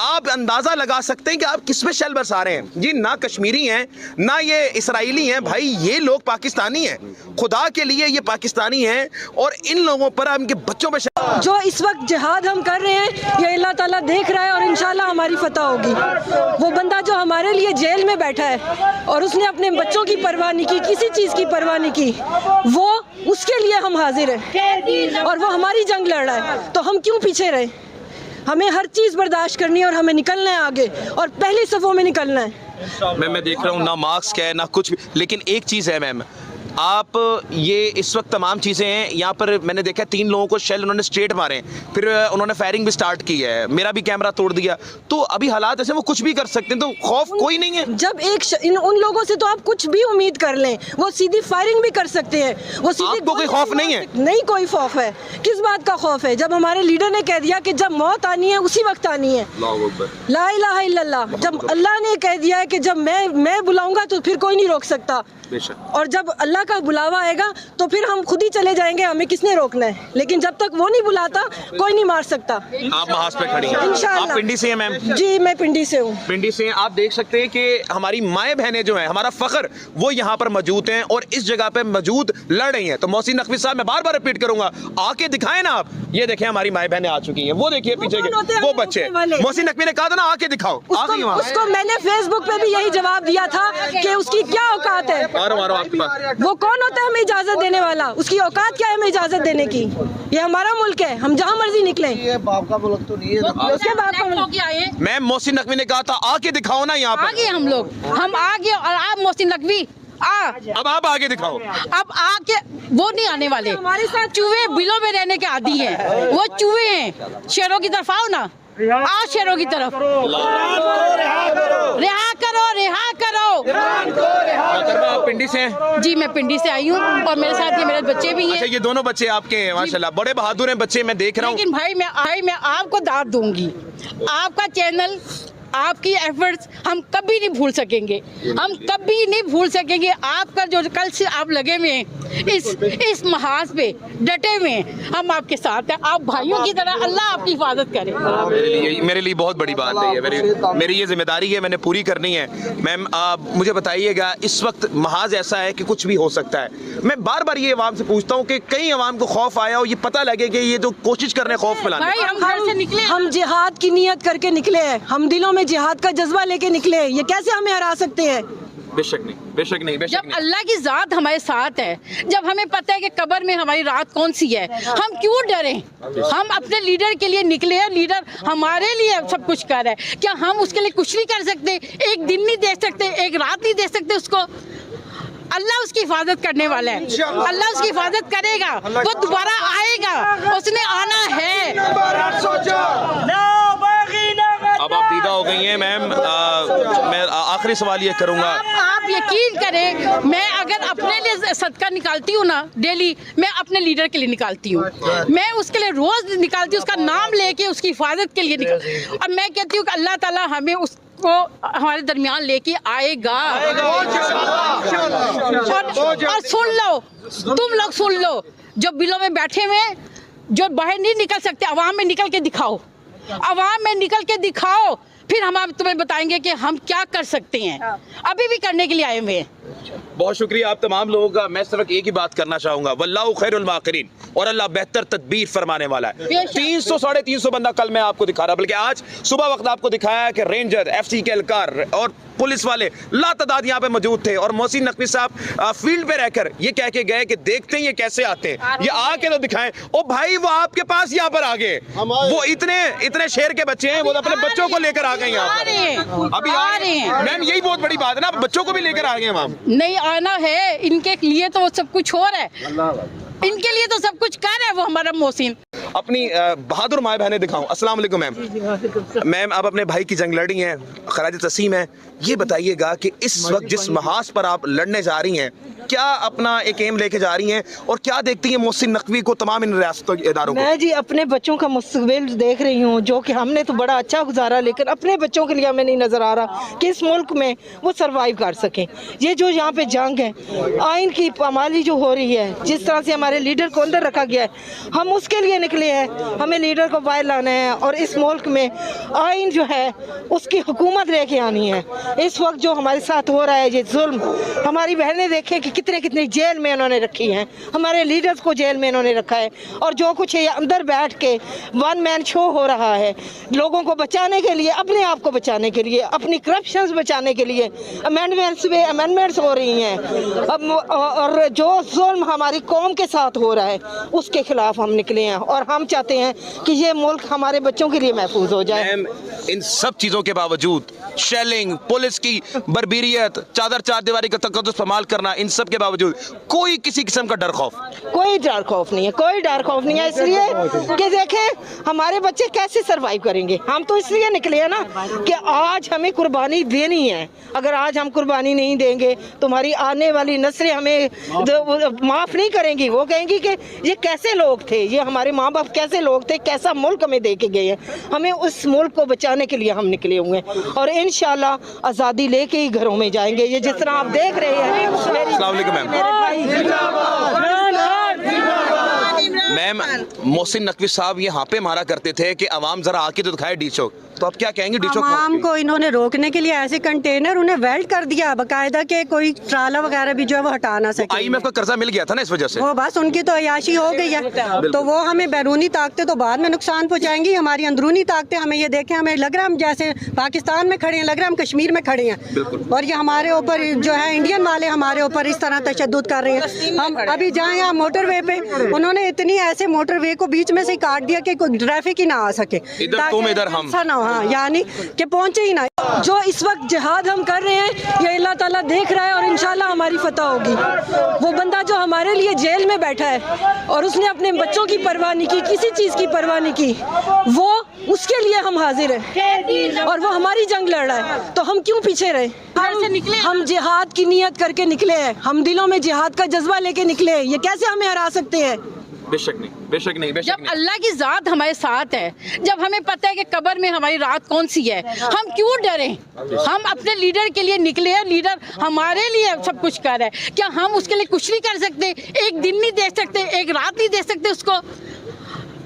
आप अंदाजा लगा सकते हैं कि आप किस पे शेल बरसा रहे हैं। ये ना कश्मीरी हैं, ना ये इसराइली हैं, भाई ये लोग पाकिस्तानी हैं। खुदा के लिए ये पाकिस्तानी हैं और इन लोगों पर, इनके बच्चों पे जो इस वक्त जिहाद हम कर रहे हैं ये अल्लाह ताला देख रहा है और इंशाल्लाह हमारी फतह होगी। वो बंदा जो हमारे लिए जेल में बैठा है और उसने अपने बच्चों की परवाह नहीं की, किसी चीज़ की परवाह नहीं की, वो उसके लिए हम हाजिर हैं और वो हमारी जंग लड़ रहा है। तो हम क्यों पीछे रहे? हमें हर चीज़ बर्दाश्त करनी है और हमें निकलना है आगे और पहली सफ़ों में निकलना है। मैं देख रहा हूँ ना मास्क है ना कुछ भी, लेकिन एक चीज़ है मैम, आप ये इस वक्त तमाम चीज़ें हैं यहाँ पर। मैंने देखा 3 लोगों को शेल उन्होंने स्ट्रेट मारे, फिर उन्होंने फायरिंग भी स्टार्ट की है, मेरा भी कैमरा तोड़ दिया। तो अभी हालात ऐसे, वो कुछ भी कर सकते हैं, तो खौफ कोई नहीं है। जब उन लोगों से तो आप कुछ भी उम्मीद कर लें, वो सीधी फायरिंग भी कर सकते हैं, वो सीधी। आपको कोई खौफ नहीं है? नहीं, कोई खौफ है। किस बात का खौफ है? जब हमारे लीडर ने कह दिया कि जब मौत आनी है उसी वक्त आनी है, ला इलाहा इल्लल्लाह। जब अल्लाह ने कह दिया है कि जब मैं बुलाऊंगा तो फिर कोई नहीं रोक सकता, और जब अल्लाह का बुलावा आएगा तो फिर हम खुद ही चले जाएंगे, हमें किसने रोकना है। लेकिन जब तक वो नहीं बुलाता कोई नहीं मार सकता। आप महाज पे खड़ी हैं, इंशाअल्लाह। आप पिंडी से हैं मैम? जी, मैं पिंडी से हूँ। पिंडी से हैं। आप देख सकते हैं कि हमारी माएँ बहनें जो हैं, हमारा फख्र, वो यहाँ पर मौजूद हैं और इस जगह पे मौजूद लड़ रही हैं। तो मोहसिन नकवी साहब, मैं बार बार रिपीट करूंगा, आके दिखाएं ना आप। ये देखें हमारी माएँ बहनें आ चुकी हैं, वो देखिए पीछे के वो बच्चे। मोहसिन नकवी ने कहा था ना आके दिखाओ, उसको मैंने फेसबुक पे भी यही जवाब दिया था कि उसकी क्या औकात है। वो कौन होता है हमें इजाजत देने वाला? उसकी औकात क्या है हमें इजाजत देने की? ये हमारा मुल्क है, हम जहाँ मर्जी निकले। ये बाप का मुल्क तो नहीं है। उसके बाप का मुल्क। मैम मोहसिन नकवी ने कहा था आके दिखाओ ना यहाँ पर। आगे हम आगे, और आप मोहसिन नकवी अब आप आगे दिखाओ। अब आके वो नहीं आने वाले। हमारे साथ चूहे बिलों में रहने के आदी हैं, वो चूहे हैं। शेरों की तरफ आओ ना, आओ शेरों की तरफ। रिहा करो। आप पिंडी से हैं? जी, मैं पिंडी से आई हूँ और मेरे साथ ये मेरे बच्चे भी हैं। अच्छा, ये दोनों बच्चे आपके हैं? माशाल्लाह, बड़े बहादुर हैं बच्चे, मैं देख रहा हूँ। लेकिन भाई मैं आपको दाद दूंगी, आपका चैनल, आपकी एफर्ट्स हम कभी नहीं भूल सकेंगे, हम कभी नहीं भूल सकेंगे। आपका जो कल से आप लगे हुए हैं इस महाज पे, डटे हुए हैं, हम आपके साथ हैं। आप भाइयों की तरह, अल्लाह आपकी हिफाजत करे। मेरे लिए बहुत बड़ी बात है ये, मेरी ये जिम्मेदारी है, मैंने पूरी करनी है। मैम मुझे बताइएगा, इस वक्त महाज ऐसा है कि कुछ भी हो सकता है। मैं बार बार ये अवाम से पूछता हूँ कि कई अवाम को खौफ आया और ये पता लगे कि ये जो कोशिश कर रहे हैं खौफ फैलाने, हम घर से निकले, हम जिहाद की नियत करके निकले हैं, हम दिलों में जिहाद का जज्बा लेके निकले हैं। ये कैसे हमें हरा सकते हैं? बेशक नहीं, बेशक नहीं, बेशक जब नहीं। अल्लाह की जात हमारे साथ है, जब हमें पता है कि कब्र में हमारी रात कौन सी है, हम क्यों डरें? हम अपने लीडर के लिए निकले हैं, लीडर हमारे लिए सब कुछ कर रहा है। क्या हम उसके लिए कुछ नहीं कर सकते? एक दिन नहीं दे सकते, एक रात नहीं दे सकते उसको? अल्लाह उसकी हिफाजत करने वाला है, अल्लाह उसकी हिफाजत करेगा, वो दोबारा आएगा, उसने आना है। अब आप दीदा हो गई हैं मैम, मैं आखिरी सवाल ये करूंगा, आप यकीन करें, मैं अगर अपने लिए सदका निकालती हूँ ना डेली, मैं अपने लीडर के लिए निकालती हूँ, मैं उसके लिए रोज निकालती हूँ, उसका नाम लेके उसकी हिफाजत के लिए निकालती हूँ। अब मैं कहती हूँ कि अल्लाह ताला हमें उसको हमारे दरमियान लेके आएगा। और सुन लो, तुम लोग सुन लो, जो बिलों में बैठे हुए, जो बाहर नहीं निकल सकते, अवाम में निकल के दिखाओ, अवाम में निकल के दिखाओ, फिर हम तुम्हें बताएंगे कि हम क्या कर सकते हैं। अभी भी करने के लिए आए हुए हैं। बहुत शुक्रिया आप तमाम लोगों का। मैं सिर्फ एक ही बात करना चाहूंगा, वल्लाहु खैरुल माकिरीन, और अल्लाह बेहतर तदबीर फरमाने वाला है। 300 साढ़े 300 बंदा कल मैं आपको दिखा रहा, बल्कि आज सुबह वक्त आपको दिखाया कि रेंजर, FC के एहलकार और पुलिस वाले लातादाद यहाँ पे मौजूद थे, और मोहसिन नकवी साहब फील्ड पे रहकर ये कह के गए कि देखते हैं ये कैसे आते हैं, ये आके तो दिखाएं। ओ भाई, वो आपके पास यहाँ पर आ गए, वो इतने शेर के बच्चे हैं, वो अपने बच्चों को लेकर आ गए यहाँ पर, अभी आ रहे हैं। मैम यही बहुत बड़ी बात है ना, बच्चों को भी लेकर आ गए मैम। नहीं आना है, इनके लिए तो सब कुछ हो रहा है, इनके लिए तो सब कुछ कर रहा है वो हमारा मोहसिन। अपनी बहादुर माए बहनें दिखाऊं। अस्सलाम वालेकुम मैम। मैम आप अपने भाई की जंग लड़ी हैं, खराज तस्लीम है, ये बताइएगा कि इस वक्त जिस महाज पर आप लड़ने जा रही हैं, क्या अपना एक एम लेके जा रही हैं, और क्या देखती हैं मोहसिन नकवी को, तमाम इन रियासतों के इदारों को? मैं जी अपने बच्चों का मुस्तकबिल देख रही हूँ, जो कि हमने तो बड़ा अच्छा गुजारा, लेकिन अपने बच्चों के लिए हमें नहीं नजर आ रहा कि इस मुल्क में वो सरवाइव कर सकें। ये जो यहाँ पे जंग है, आइन की पामाली जो हो रही है, जिस तरह से हमारे लीडर को अंदर रखा गया है, हम उसके लिए निकले हैं। हमें लीडर को बाहर लाना है, और इस मुल्क में आइन जो है उसकी हुकूमत लेके आनी है। इस वक्त जो हमारे साथ हो रहा है ये जुल्म, हमारी बहनें देखें कि कितने कितने जेल में इन्होंने रखी हैं, हमारे लीडर्स को जेल में इन्होंने रखा है, और जो कुछ है अंदर बैठ के वन मैन शो हो रहा है लोगों को बचाने के लिए, अपने आप को बचाने के लिए, अपनी करप्शन बचाने के लिए अमेंडमेंट्स हो रही हैं। और जो जुल्म हमारी कौम के साथ हो रहा है उसके खिलाफ हम निकले हैं, और हम चाहते हैं कि ये मुल्क हमारे बच्चों के लिए महफूज हो जाए। इन सब चीजों के बावजूद, शेलिंग, पुलिस की बर्बरियत, चादर चार दीवारी का तकद्दुस इस्तेमाल करना, इन सब के बावजूद कोई किसी किस्म का डर खौफ? कोई डर खौफ नहीं है, कोई डर खौफ नहीं है, इसलिए कि देखें हमारे बच्चे कैसे सरवाइव करेंगे। हम तो इसलिए निकले हैं ना कि आज हमें कुर्बानी देनी है। अगर आज हम कुर्बानी नहीं देंगे तो हमारी आने वाली नस्लें हमें माफ़ नहीं करेंगी। वो कहेंगी कि ये कैसे लोग थे, ये हमारे माँ बाप कैसे लोग थे, कैसा मुल्क हमें दे के गए हैं। हमें उस मुल्क को बचाने के लिए हम निकले हुए हैं, और इंशाल्लाह आज़ादी लेके ही घरों में जाएंगे। ये जिस तरह आप देख रहे हैं। अस्सलाम वालेकुम मैम। मोहसिन नकवी साहब यहाँ पे मारा करते थे कि अवाम जरा आके तो दिखाए डी चौक, तो आप क्या कहेंगे? डी चौक आवाम को इन्होंने रोकने के लिए ऐसे कंटेनर उन्हें वेल्ड कर दिया बाकायदा, के कोई ट्राला वगैरह भी जो है वो हटा ना सके। IMF का कर्जा मिल गया था ना इस वजह से, वो बस उनकी तो अयाशी हो गई है, तो वो हमें बैरूनी ताकतें तो बाद में नुकसान पहुंचाएंगी, हमारी अंदरूनी ताकतें हमें ये देखें, हमें लग रहा है हम जैसे पाकिस्तान में खड़े हैं, लग रहा है हम कश्मीर में खड़े हैं, और ये हमारे ऊपर जो है इंडियन वाले हमारे ऊपर इस तरह तशद्दुद कर रहे हैं। हम अभी जाए यहाँ मोटरवे पे, उन्होंने इतनी ऐसे मोटरवे को बीच में से काट दिया कि कोई ट्रैफिक ही ना आ सके, इधर तुम इधर हम ना, हाँ, यानी कि पहुंचे ही ना। जो इस वक्त जिहाद हम कर रहे हैं ये अल्लाह ताला देख रहा है, और इंशाल्लाह हमारी फतह होगी। वो बंदा जो हमारे लिए जेल में बैठा है और उसने अपने बच्चों की परवाह नहीं की, किसी चीज़ की परवाह नहीं की, वो उसके लिए हम हाजिर हैं, और वो हमारी जंग लड़ रहा है, तो हम क्यों पीछे रहे? हम जिहाद की नियत करके निकले हैं, हम दिलों में जिहाद का जज्बा लेके निकले हैं। ये कैसे हमें हरा सकते हैं? बेशक नहीं, बेशक नहीं, बेशक जब अल्लाह की जात हमारे साथ है, जब हमें पता है कि कब्र में हमारी रात कौन सी है, हम क्यों डरें? हम अपने लीडर के लिए निकले हैं, लीडर हमारे लिए सब कुछ कर रहा है। क्या हम उसके लिए कुछ नहीं कर सकते? एक दिन नहीं दे सकते, एक रात नहीं दे सकते उसको?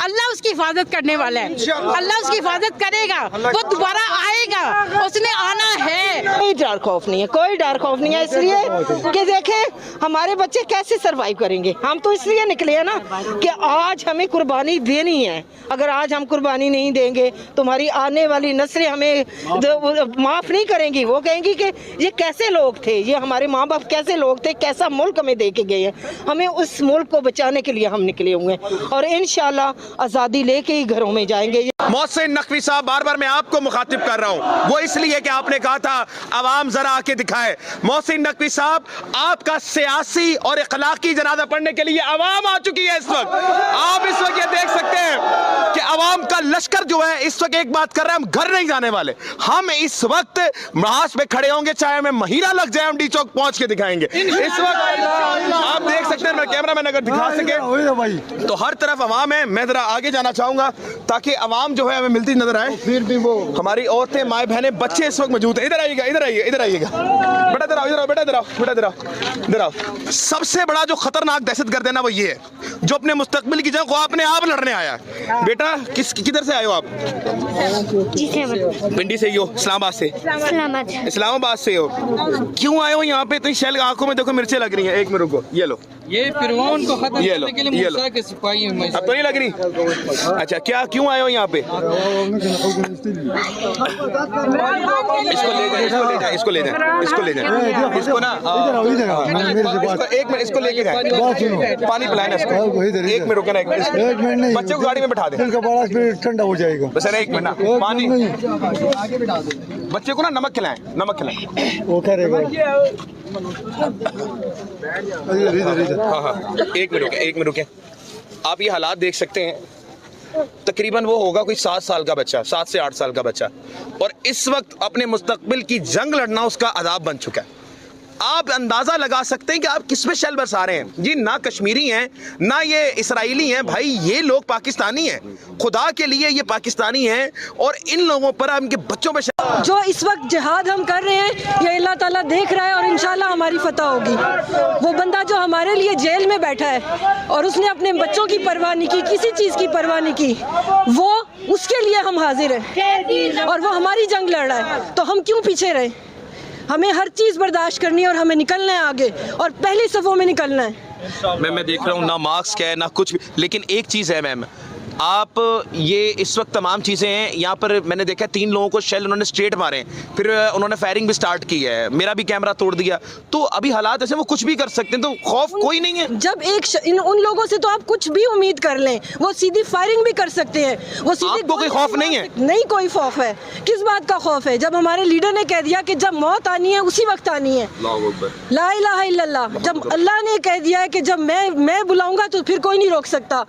अल्लाह उसकी हिफाजत करने वाला है, अल्लाह उसकी हिफाजत करेगा, वो दोबारा आएगा, उसने आना है। कोई डर खौफ नहीं है, कोई डर खौफ नहीं है, इसलिए कि देखें हमारे बच्चे कैसे सरवाइव करेंगे। हम तो इसलिए निकले हैं ना कि आज हमें कुर्बानी देनी है। अगर आज हम कुर्बानी नहीं देंगे तो हमारी आने वाली नस्लें हमें माफ़ नहीं करेंगी। वो कहेंगी कि ये कैसे लोग थे, ये हमारे माँ बाप कैसे लोग थे, कैसा मुल्क हमें दे के गए हैं। हमें उस मुल्क को बचाने के लिए हम निकले हुए हैं और इंशाल्लाह आज़ादी लेके ही घरों में जाएंगे। मोहसिन नकवी साहब, बार बार मैं आपको मुखातिब कर रहा हूं, वो इसलिए कि आपने कहा था अवाम जरा आके दिखाए। मोहसिन नकवी साहब, आपका सियासी और इखलाकी जनाजा पढ़ने के लिए अवाम आ चुकी है। इस वक्त आप इस वक्त ये देख सकते हैं कि अवाम का लश्कर जो है इस वक्त एक बात कर रहा है, हम घर नहीं जाने वाले, हम इस वक्त महाज पे खड़े होंगे, चाहे हमें महीना लग जाए, हम डी चौक पहुंच के दिखाएंगे। इस वक्त आप देख सकते हैं, कैमरा मैन अगर दिखा सके तो हर तरफ अवाम है। मैं जरा आगे जाना चाहूंगा ताकि अवाम जो है हमें मिलती नजर आए। फिर भी वो हमारी औरतें, माए बहनें, बच्चे इस वक्त मौजूद हैं। इधर आइएगा, इधर आइए, इधर आइएगा बेटा, इधर आओ, इधर आओ बेटा, इधर आओ बेटा, इधर आओ, इधर आओ। सबसे बड़ा जो खतरनाक दहशतगर्द है ना वो ये है जो अपने मुस्तकबिल की जंग को अपने आप लड़ने आया है। बेटा किधर से आए हो आप? पिंडी से ही हो? इस्लामाबाद से? इस्लामाबाद से हो। क्यों आए हो यहाँ पे? तो शैल आंखों में देखो मिर्चें लग रही हैं। एक मिनट रुको, ये लो, ये फिरौन को खत्म करने के लिए मूसा के सिपाही हैं। अब तो नहीं लग रही? अच्छा, क्या क्यों आए हो यहाँ पे? इसको ले जाए, इसको ले जाए, इसको ले जाए, इसको ले जाए, इसको ना एक मिनट, इसको लेके जाए, पानी पिलाए ना इसको। एक मिनट रुके ना, एक मिनट, बच्चे को गाड़ी में बैठा दे, ठंडा हो जाएगा। बस एक मिनट ना, पानी, बच्चे को ना नमक खिलाएं, नमक खिलाएं, वो करेगा। हाँ, एक मिनट रुके। आप ये हालात देख सकते हैं, तकरीबन वो होगा कोई 7 साल का बच्चा, 7 से 8 साल का बच्चा, और इस वक्त अपने मुस्तकबिल की जंग लड़ना उसका अदाब बन चुका है। आप अंदाजा लगा सकते हैं कि आप किस में शेल बरसा रहे हैं। जी ना कश्मीरी हैं, ना ये इसराइली हैं, भाई ये लोग पाकिस्तानी हैं, खुदा के लिए ये पाकिस्तानी हैं, और इन लोगों पर इनके बच्चों पे जो इस वक्त जिहाद हम कर रहे हैं ये अल्लाह ताला देख रहा है और इंशाल्लाह हमारी फतह होगी। वो बंदा जो हमारे लिए जेल में बैठा है और उसने अपने बच्चों की परवाह नहीं की, किसी चीज़ की परवाह नहीं की, वो उसके लिए हम हाजिर हैं और वो हमारी जंग लड़ रहा है, तो हम क्यों पीछे रहे? हमें हर चीज़ बर्दाश्त करनी है और हमें निकलना है आगे, और पहली सफ़ों में निकलना है। मैं देख रहा हूँ ना मार्क्स क्या है ना कुछ भी, लेकिन एक चीज़ है मैम, आप ये इस वक्त तमाम चीज़ें हैं यहाँ पर। मैंने देखा 3 लोगों को शेल उन्होंने स्ट्रेट मारे, फिर उन्होंने फायरिंग भी स्टार्ट की है, मेरा भी कैमरा तोड़ दिया। तो अभी हालात ऐसे, वो कुछ भी कर सकते हैं, तो खौफ कोई नहीं है। जब उन लोगों से तो आप कुछ भी उम्मीद कर लें, वो सीधी फायरिंग भी कर सकते हैं, वो सीधी। आपको कोई खौफ नहीं है? नहीं, कोई खौफ है, किस बात का खौफ है? जब हमारे लीडर ने कह दिया कि जब मौत आनी है उसी वक्त आनी है, ला इलाहा इल्लल्लाह, जब अल्लाह ने कह दिया है कि जब मैं बुलाऊंगा तो फिर कोई नहीं रोक सकता,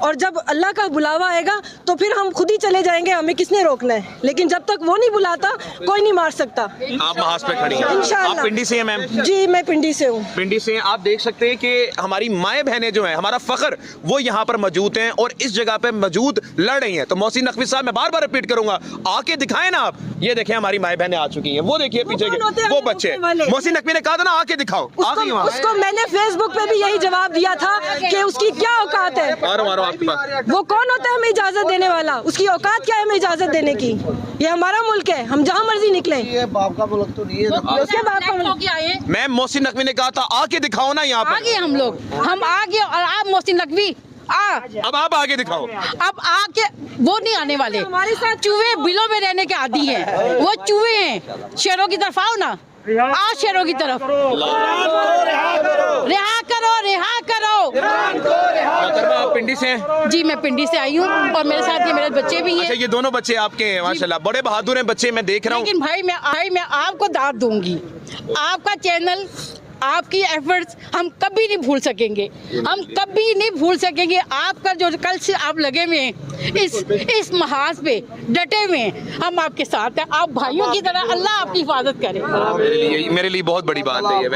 और जब अल्लाह का बुलावा आएगा तो फिर हम खुद ही चले जाएंगे, हमें किसने रोकना है? लेकिन जब तक वो नहीं बुलाता कोई नहीं मार सकता। आप महाज पे खड़ी हैं, आप पिंडी से हैं मैम? जी मैं पिंडी से हूँ। पिंडी से हैं। आप देख सकते हैं कि हमारी माएँ बहनें जो हैं, हमारा फख्र, वो यहाँ पर मौजूद हैं और इस जगह पे मौजूद लड़ रही हैं। तो मोहसिन नकवी साहब, मैं बार बार रिपीट करूंगा, आके दिखाएं ना आप। ये देखें हमारी माएँ बहनें आ चुकी हैं, वो देखिए पीछे के वो बच्चे। मोहसिन नकवी ने कहा था ना आके दिखाओ, उसको मैंने फेसबुक पे भी यही जवाब दिया था कि उसकी क्या औकात है, वो कौन होता है हमें इजाजत देने वाला, उसकी औकात क्या है हमें इजाजत देने की? ये हमारा मुल्क है, हम जहाँ मर्जी निकले। ये बाप का मुल्क तो नहीं है, उसके बाप का मुल्क आए। मैम मोहसिन नकवी ने कहा था आके दिखाओ ना, यहाँ आगे हम लोग, हम आगे, और आप मोहसिन नकवी अब आप आगे दिखाओ। अब आके वो नहीं आने वाले, हमारे साथ चूहे बिलों में रहने के आदी हैं, वो चूहे हैं। शेरों की तरफ आओ ना, आओ शेरों की तरफ, रिहा करो, रिहा करो। आप पिंडी से हैं? जी मैं पिंडी से आई हूँ और मेरे साथ ये मेरे बच्चे भी हैं। अच्छा, ये दोनों बच्चे आपके हैं? माशाल्लाह, बड़े बहादुर हैं बच्चे, मैं देख रहा हूँ। लेकिन भाई मैं आपको दाद दूंगी, आपका चैनल, आपकी एफर्ट्स हम कभी नहीं भूल सकेंगे, हम कभी नहीं भूल सकेंगे। आपका जो कल से आप लगे हुए हैं इस महाज पे डटे हुए हैं, हम आपके साथ हैं। आप भाइयों की तरह, अल्लाह आपकी हिफाजत करे। मेरे लिए बहुत बड़ी बात है ये,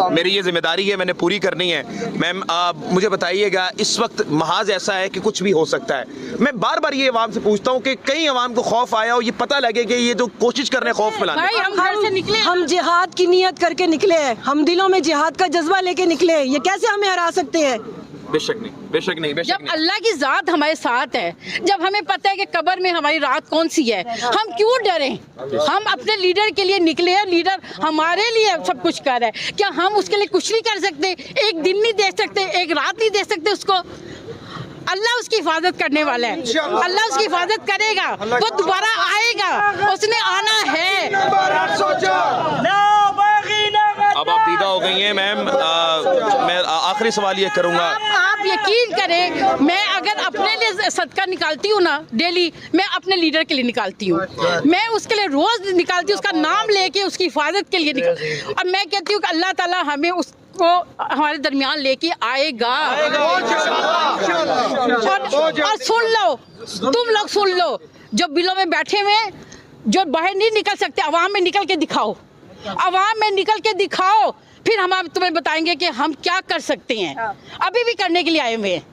मेरी ये जिम्मेदारी है, मैंने पूरी करनी है। मैम मुझे बताइएगा, इस वक्त महाज ऐसा है कि कुछ भी हो सकता है। मैं बार बार ये अवाम से पूछता हूँ कि कहीं अवाम को खौफ आया हो, ये पता लगे कि ये जो कोशिश कर रहे हैं खौफ फैलाने, हम घर से निकले, हम जिहाद की नीयत करके निकले हैं, हम दिलों में जिहाद का जज्बा लेके निकले हैं, ये कैसे हमें हरा सकते हैं? बेशक नहीं, बेशक नहीं, बेशक जब नहीं। अल्लाह की जात हमारे साथ है, जब हमें पता है कि कब्र में हमारी रात कौन सी है, हम क्यों डरें? हम अपने लीडर के लिए निकले हैं, लीडर हमारे लिए सब कुछ कर रहा है। क्या हम उसके लिए कुछ नहीं कर सकते? एक दिन नहीं दे सकते, एक रात नहीं दे सकते उसको? अल्लाह उसकी हिफाजत करने वाला है, अल्लाह उसकी हिफाजत करेगा, वो दोबारा आएगा, उसने आना है। अब आप दीदा हो गई हैं मैम, मैं आखिरी सवाल ये करूंगा, आप यकीन करें, मैं अगर अपने लिए सदका निकालती हूँ ना डेली, मैं अपने लीडर के लिए निकालती हूँ, मैं उसके लिए रोज निकालती हूँ, उसका नाम लेके उसकी हिफाजत के लिए निकालती हूँ। और मैं कहती हूँ कि अल्लाह ताला हमें उसको हमारे दरमियान लेके आएगा। और सुन लो, तुम लोग सुन लो, जो बिलों में बैठे हुए जो बाहर नहीं निकल सकते, अवाम में निकल के दिखाओ, अवाम में निकल के दिखाओ, फिर हम आप तुम्हें बताएंगे कि हम क्या कर सकते हैं। अभी भी करने के लिए आए हुए हैं।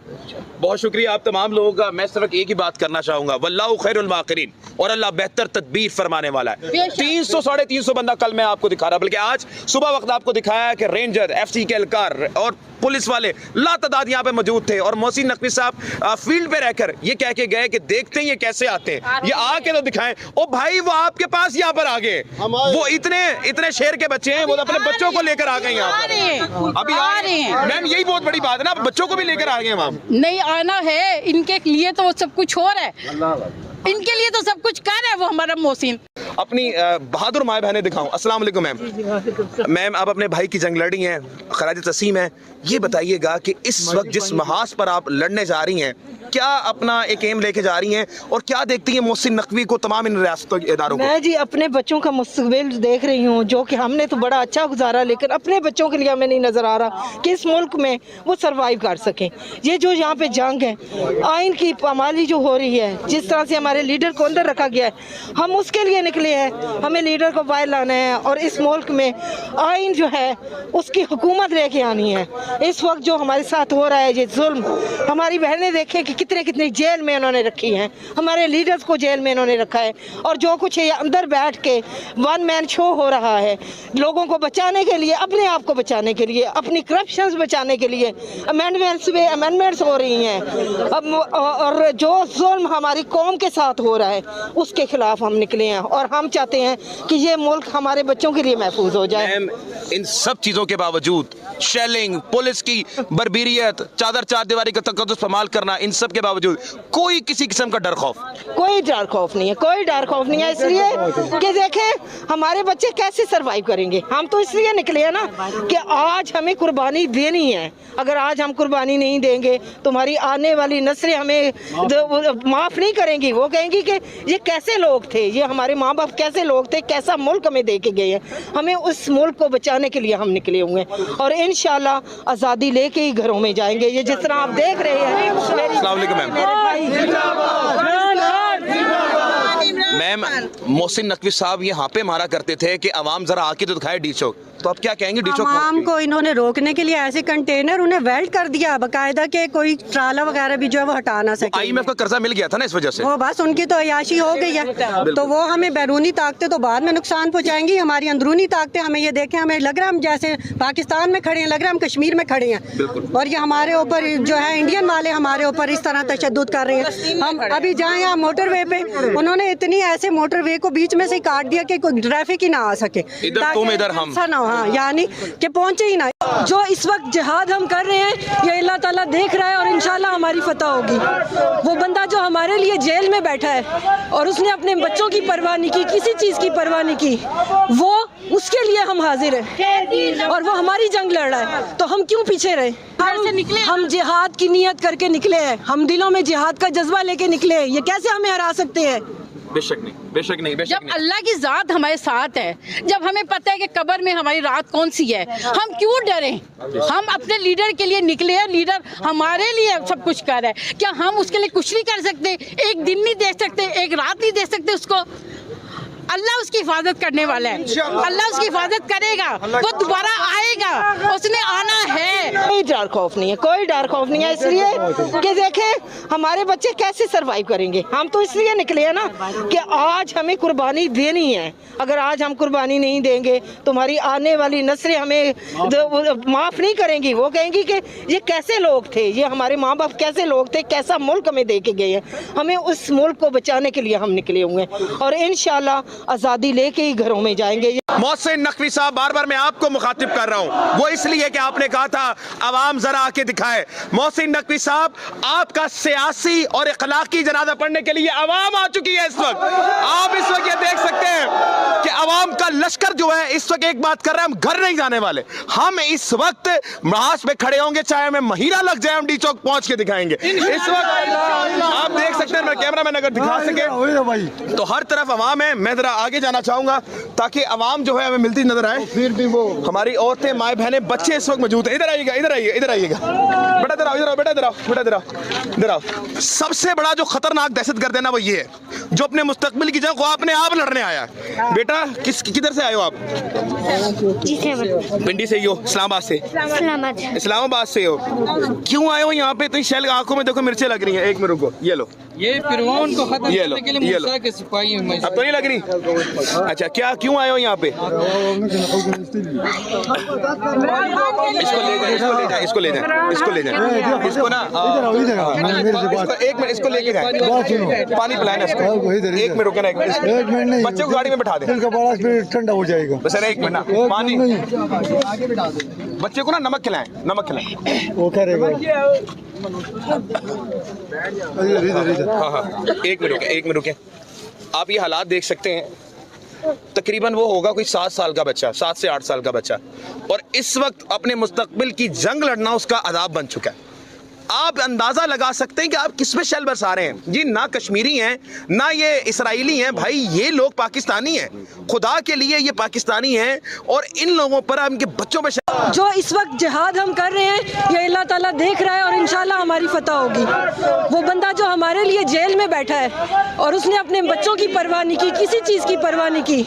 बहुत शुक्रिया आप तमाम लोगों का। मैं सिर्फ एक ही बात करना चाहूंगा, वल्लाहु खैरुल माकिरीन, और अल्लाह बेहतर तदबीर फरमाने वाला है। 300 साढ़े 300 बंदा कल मैं आपको दिखा रहा, बल्कि आज सुबह वक्त आपको दिखाया कि रेंजर, FC के एहलकार और पुलिस वाले लातादाद यहाँ पे मौजूद थे। और मोहसिन नकवी साहब फील्ड पे रहकर ये कह के गए कि देखते हैं ये कैसे आते हैं, ये आके तो दिखाएं। ओ भाई, वो आपके पास यहाँ पर आ गए, वो इतने शेर के बच्चे हैं, वो अपने बच्चों को लेकर आ गए यहाँ पर, अभी आ रहे हैं। मैम यही बहुत बड़ी बात है ना, बच्चों को भी लेकर आ गए मैम। नहीं आना है, इनके लिए तो सब कुछ हो रहा है, इनके लिए तो सब कुछ कर रहा है वो हमारा मोहसिन। अपनी बहादुर माए बहनें दिखाऊं। अस्सलाम वालेकुम मैम। मैम आप अपने भाई की जंग लड़ी हैं, खराज तस्लीम है। ये बताइएगा कि इस वक्त जिस महाज पर आप लड़ने जा रही हैं, क्या अपना एक एम लेके जा रही हैं और क्या देखती हैं मोहसिन नकवी को, तमाम इन रियासतों के इदारों को? मैं जी अपने बच्चों का मुस्तकबिल देख रही हूँ, जो कि हमने तो बड़ा अच्छा गुजारा, लेकिन अपने बच्चों के लिए हमें नहीं नजर आ रहा कि इस मुल्क में वो सरवाइव कर सकें। ये जो यहाँ पे जंग है, आइन की पामाली जो हो रही है, जिस तरह से हमारे लीडर को अंदर रखा गया है, हम उसके लिए निकले हैं। हमें लीडर को बाहर लाना है और इस मुल्क में आइन जो है उसकी हुकूमत लेके आनी है। इस वक्त जो हमारे साथ हो रहा है ये जुल्म, हमारी बहनें देखें कि कितने कितने जेल में इन्होंने रखी हैं, हमारे लीडर्स को जेल में इन्होंने रखा है। और जो कुछ है अंदर बैठ के वन मैन शो हो रहा है, लोगों को बचाने के लिए, अपने आप को बचाने के लिए, अपनी करप्शन बचाने के लिए अमेंडमेंट्स हो रही हैं। अब और जो जुल्म हमारी कौम के साथ हो रहा है उसके खिलाफ हम निकले हैं और हम चाहते हैं कि ये मुल्क हमारे बच्चों के लिए महफूज हो जाए। इन सब चीजों के बावजूद, शेलिंग, पुलिस की बर्बरियत, चादर चार दीवारी का तकद्दुस पमाल करना, इन सब के बावजूद कोई किसी किस्म का डर खौफ? कोई डर खौफ नहीं है, कोई डर खौफ नहीं है, इसलिए कि देखें हमारे बच्चे कैसे सरवाइव करेंगे। हम तो इसलिए निकले हैं ना कि आज हमें कुर्बानी देनी है। अगर आज हम कुर्बानी नहीं देंगे तो हमारी आने वाली नस्लें हमें माफ नहीं करेंगी। वो कहेंगी कि ये कैसे लोग थे, ये हमारे माँ बाप कैसे लोग थे, कैसा मुल्क हमें दे के गए हैं। हमें उस मुल्क को बचाने के लिए हम निकले हुए हैं और इंशाल्लाह आज़ादी लेके ही घरों में जाएंगे। ये जिस तरह आप देख रहे हैं। अस्सलाम वालेकुम मैम। मोहसिन नकवी साहब यहाँ पे मारा करते थे कि अवाम जरा आके तो दिखाए डी चौक, तो आप क्या कहेंगे डी चौक? आवाम को इन्होंने रोकने के लिए ऐसे कंटेनर उन्हें वेल्ड कर दिया बाकायदा के कोई ट्राला वगैरह भी जो है वो हटा ना सके। IMF का कर्जा मिल गया था ना इस वजह से, वो बस उनकी तो अयाशी हो गई है। तो वो हमें बैरूनी ताकतें तो बाद में नुकसान पहुंचाएंगी, हमारी अंदरूनी ताकतें हमें ये देखें, हमें लग रहा है हम जैसे पाकिस्तान में खड़े हैं, लग रहा है हम कश्मीर में खड़े हैं। और ये हमारे ऊपर जो है इंडियन वाले हमारे ऊपर इस तरह तशद्दुद कर रहे हैं। हम अभी जाए यहाँ मोटरवे पे, उन्होंने इतनी ऐसे मोटरवे को बीच में से काट दिया कि कोई ट्रैफिक ही ना आ सके, इधर तुम इधर हम ना हो। हाँ, यानी कि पहुंचे ही ना। जो इस वक्त जिहाद हम कर रहे हैं ये अल्लाह ताला देख रहा है और इंशाल्लाह हमारी फतह होगी। वो बंदा जो हमारे लिए जेल में बैठा है और उसने अपने बच्चों की परवाह नहीं की, किसी चीज़ की परवाह नहीं की, वो उसके लिए हम हाजिर हैं और वो हमारी जंग लड़ रहा है, तो हम क्यों पीछे रहे? हम जिहाद की नियत करके निकले हैं, हम दिलों में जिहाद का जज्बा लेके निकले हैं। ये कैसे हमें हरा सकते हैं? बेशक नहीं, बेशक नहीं, बेशक जब नहीं। अल्लाह की जात हमारे साथ है, जब हमें पता है कि कब्र में हमारी रात कौन सी है, हम क्यों डरें? हम अपने लीडर के लिए निकले हैं, लीडर हमारे लिए सब कुछ कर रहा है। क्या हम उसके लिए कुछ नहीं कर सकते? एक दिन नहीं दे सकते, एक रात नहीं दे सकते उसको? अल्लाह उसकी हिफाजत करने वाला है, अल्लाह उसकी हिफाजत करेगा, वो दोबारा आएगा, उसने आना है। कोई डर खौफ नहीं है, कोई डर खौफ नहीं है, इसलिए कि देखें हमारे बच्चे कैसे सरवाइव करेंगे। हम तो इसलिए निकले हैं ना कि आज हमें कुर्बानी देनी है। अगर आज हम कुर्बानी नहीं देंगे तो हमारी आने वाली नस्लें हमें माफ़ नहीं करेंगी। वो कहेंगी कि ये कैसे लोग थे, ये हमारे माँ बाप कैसे लोग थे, कैसा मुल्क हमें दे के गए हैं। हमें उस मुल्क को बचाने के लिए हम निकले हुए हैं और इंशाल्लाह आज़ादी लेके ही घरों में जाएंगे। मोहसिन नकवी साहब, बार बार मैं आपको मुखातिब कर रहा हूं, वो इसलिए कि आपने कहा था अवाम जरा आके दिखाए। मोहसिन नकवी साहब, आपका सियासी और इखलाकी जनाजा पढ़ने के लिए अवाम आ चुकी है। इस वक्त आप इस वक्त ये देख सकते हैं कि अवाम का लश्कर जो है इस वक्त एक बात कर रहे हैं, हम घर नहीं जाने वाले। हम इस वक्त महाज पे खड़े होंगे, चाहे हमें महीना लग जाए, हम डी चौक पहुंच के दिखाएंगे। इस वक्त आप देख सकते हैं, मेरा कैमरा मैन अगर दिखा सके तो हर तरफ अवाम है। मैं जरा आगे जाना चाहूंगा ताकि अवाम जो है हमें मिलती नजर आए। फिर भी वो हमारी औरतें, माए बहनें, बच्चे इस वक्त मौजूद हैं। इधर आइएगा, इधर आइए, इधर आइएगा बेटा, इधर आओ, इधर आओ बेटा, इधर आओ बेटा, इधर आओ, इधर आओ। सबसे बड़ा जो खतरनाक दहशतगर्द है ना, वो ये है जो अपने मुस्तकबिल की जंग को अपने आप लड़ने आया है। बेटा किधर से आए हो आप? पिंडी से ही हो? इस्लामाबाद से? इस्लामाबाद से हो। क्यों आए हो यहाँ पे? तो शैल आंखों में देखो मिर्चें लग रही हैं। एक मिनट रुको, ये लो, ये फिरौन को खत्म करने के लिए मूसा के सिपाही हैं। अब तो नहीं लग रही? अच्छा, क्या क्यों आए हो यहाँ पे? इसको ले जाए, इसको ले जाए, इसको ले जाए, इसको ले जाए, इसको ना एक मिनट, इसको लेके जाए, पानी पिलाना इसको। एक मिनट रुके ना, एक मिनट, बच्चों को गाड़ी में बैठा दे, ठंडा हो जाएगा। बस एक मिनट ना, पानी, बच्चे को ना नमक खिलाएं, नमक खिलाएं, वो करेगा। हाँ हाँ, एक मिनट रुके। आप ये हालात देख सकते हैं, तकरीबन वो होगा कोई 7 साल का बच्चा, 7 से 8 साल का बच्चा, और इस वक्त अपने मुस्तकबिल की जंग लड़ना उसका अदाब बन चुका है। आप अंदाजा लगा सकते हैं कि आप किस में शेल बरसा रहे हैं जी। ना कश्मीरी हैं, ना ये इसराइली हैं, भाई ये लोग पाकिस्तानी हैं, खुदा के लिए ये पाकिस्तानी हैं, और इन लोगों पर, इनके बच्चों पर जो इस वक्त जिहाद हम कर रहे हैं ये अल्लाह ताला देख रहा है और इंशाल्लाह हमारी फतह होगी। वो बंदा जो हमारे लिए जेल में बैठा है और उसने अपने बच्चों की परवाह नहीं की, किसी चीज़ की परवाह नहीं की,